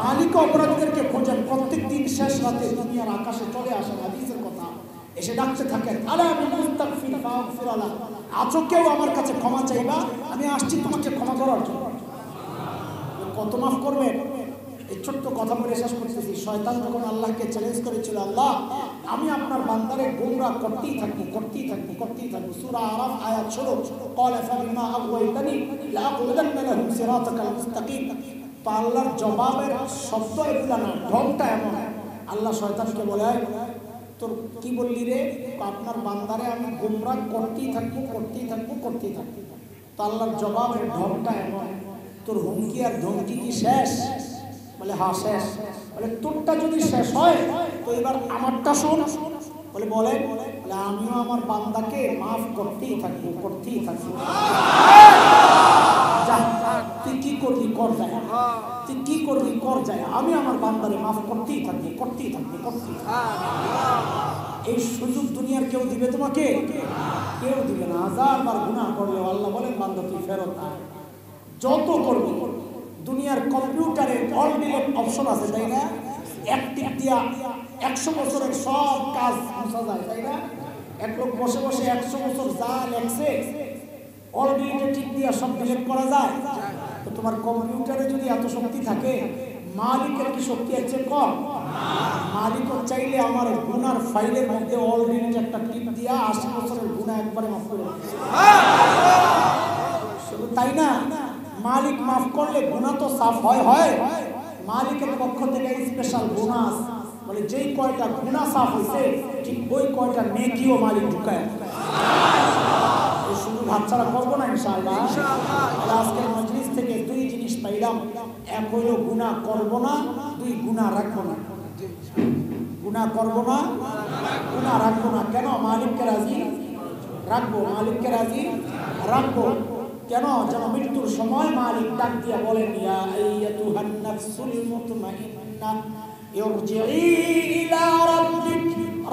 S1: মালিক অপরাধীদেরকে খোঁজেন, প্রত্যেক দিন শেষ রাতে দুনিয়ার আকাশে চলে আসেন, হাদিসের কথা, এসে ডাকতে থাকেন, আলা আমি মুস্তাগফির ফাগফির আলা, আছো কেউ আমার কাছে ক্ষমা চাইবা, আমি আসছি তোমাকে ক্ষমা করার জন্য। কত মাফ করবে? এই ছোট্ট কথা বলে শেষ করতেছি। শয়তান যখন আল্লাহকে চ্যালেঞ্জ করেছিল, আল্লাহ আমি আপনার বান্দারে গোমরাহ করতেই থাকবো, করতেই থাকবো, করতেই থাকবো। সূরা আরাফ আয়াত 16, ক্বালা ফাবিমা আগওয়াইতানি লাআকুদান্না লাহুম সিরাতাকাল মুস্তাকিম। তো আল্লাহর জবাবের শব্দ এগুলা না, ঢংটা এমন। আল্লাহ শয়তানকে বলে, তোর কি বললি রে? আপনার বান্দারে আমি গোমরাহ করতেই থাকবো, করতেই থাকবো, করতেই থাকবো। তো আল্লাহর জবাবের ঢংটা এমন, তোর হুমকি আর ধমকি কি শেষ? বলে হ্যাঁ শেষ। বলে তোরটা যদি শেষ হয় তো এবার আমারটা শোন। বলে বলেন। বলে আমিও আমার বান্দাকে মাফ করতেই থাকবো, করতেই থাকবো। তুই কি করবি কর যায়, তুই কি করবি কর যায়, আমি আমার বান্দারে মাফ করতেই থাকবো, করতেই থাকবো, করতেই থাকবো। এই সুযোগ দুনিয়ার কেউ দিবে তোমাকে? কেউ দিবে না। হাজারবার গুনাহ করলে আল্লাহ বলেন বান্দা তুই ফেরত আয়, যত করবি। দুনিয়ার কম্পিউটারে অল ডিলিট অপশন আছে, তাই না? এক টিপ দিয়া 100 বছরের সব কাজ মুছা যায়, তাই না? এক লোক বসে বসে 100 বছর যা লেখছে অল ডিলিটে টিপ দিয়া সব ডিলিট করা যায়? তো তোমার কম্পিউটারে যদি এত শক্তি থাকে, মালিকের কি শক্তি আছে কম? মালিক চাইলে আমার গুনার ফাইলের মধ্যে অল ডিলিট একটা টিপ দিয়া 80 বছরের গুনাহ একবারে মাফ করে দেবে। শুধু তাই না, মালিক মাফ করলে গুনাহ তো সাফ হয়। মালিকের পক্ষ থেকে স্পেশাল বোনাস, বলে যেই কয়টা গুনাহ সাফ হইছে ঠিক ওই কয়টা নেকিও মালিক ঢুকায়। শুধু হাতছাড়া করবো না ইনশাআল্লাহ। আজকের মজলিস থেকে দুই জিনিস পাইলাম, এক হইল গুনাহ করবো না, দুই গুনাহ রাখবো না। গুনাহ করবো না, গুনাহ রাখবো না। কেন? মালিককে রাজি রাখবো, মালিককে রাজি রাখবো। কেন? যেন মৃত্যুর সময় মালিক ডাক দিয়া বলেন ইয়া আইয়াতুহান নাফসুল মুতমাইন্না ইরজিই ইলা রাব্বিক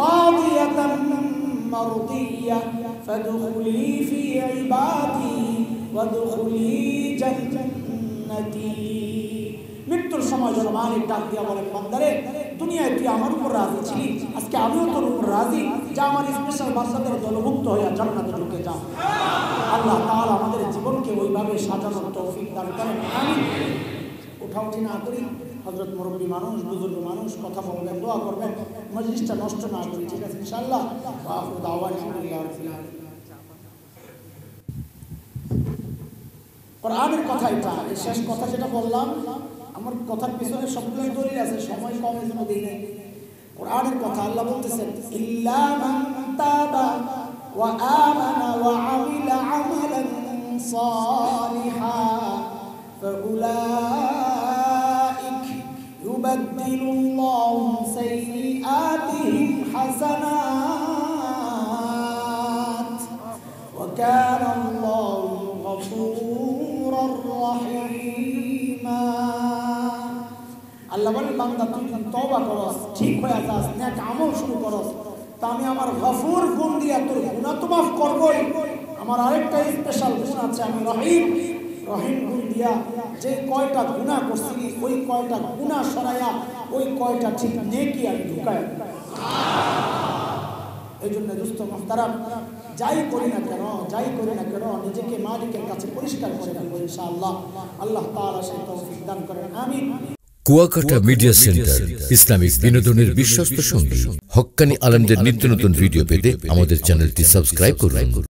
S1: রাদিয়াতান মারদিয়া ফাদখুলি ফি ইবাদি ওয়াদখুলি জান্নাতি। মৃত্যুর সময় যেন মালিক ডাক দিয়া বলেন বান্দারে দুনিয়ায় তুই আমার উপর রাজি ছিলি, আজকে আমিও তোর উপর রাজি, যা আমার স্পেশাল বান্দাদের দলভুক্ত হইয়া জান্নাতে ঢুকে যা। আল্লাহ তাআলা আমাদের জীবনকে ওইভাবে সাজানোর তৌফিক দান করেন, আমিন। উঠাউঠি না করি, হযরত মুরব্বী মানুষ, বুজুর্গ মানুষ, কথা বলবেন, দোয়া করবেন, মজলিসটা নষ্ট না করি, ঠিক আছে ইনশাআল্লাহ। ওয়া আখিরু দাওয়ানা আলহামদুলিল্লাহি রাব্বিল আলামিন। কোরআনের কথা এটা, এই শেষ কথা যেটা বললাম, আমার কথার পিছনে সবগুলোই দলিল আছে, সময় কম এর জন্য দেই নাই। কোরআনের কথা আল্লাহ বলতেছেন ইল্লা মান তাবা ওয়া আমানা ওয়া আমিলা আমালান সালিহা ফাউলাইক ইউবাদদিলুল্লাহু সাইয়্যাতিহিম হাসানাত ওয়া কানা আল্লাহু গফুরার রহিমা। আল্লাহ বলেন বান্দা তুই তওবা করস, ঠিক হয়ে যাস, নেক আমল শুরু করস, তা আমি আমার গফুর গুণ দিয়া তোর গুনাহ তো মাফ করবই। আমার আরেকটা স্পেশাল গুণ আছে, আমি রহিম, রহিম গুণ দিয়া যে কয়টা গুনাহ করছিলি ওই কয়টা গুনাহ সরাইয়া ওই কয়টা ঠিক নেকি আমি ঢুকায়। এই জন্য দোস্ত মুহতারাম, যাই করি না কেন, যাই করি না কেন, নিজেকে মালিকের কাছে পরিষ্কার করে রাখবো ইনশাআল্লাহ। আল্লাহ তাআলা সেই তৌফিক দান করেন, আমিন।
S2: কুয়াকাটা মিডিয়া সেন্টার ইসলামিক বিনোদনের বিশ্বস্ত সঙ্গী। হক্কানি আলেমদের নিত্য নতুন ভিডিও পেতে আমাদের চ্যানেলটি সাবস্ক্রাইব করুন।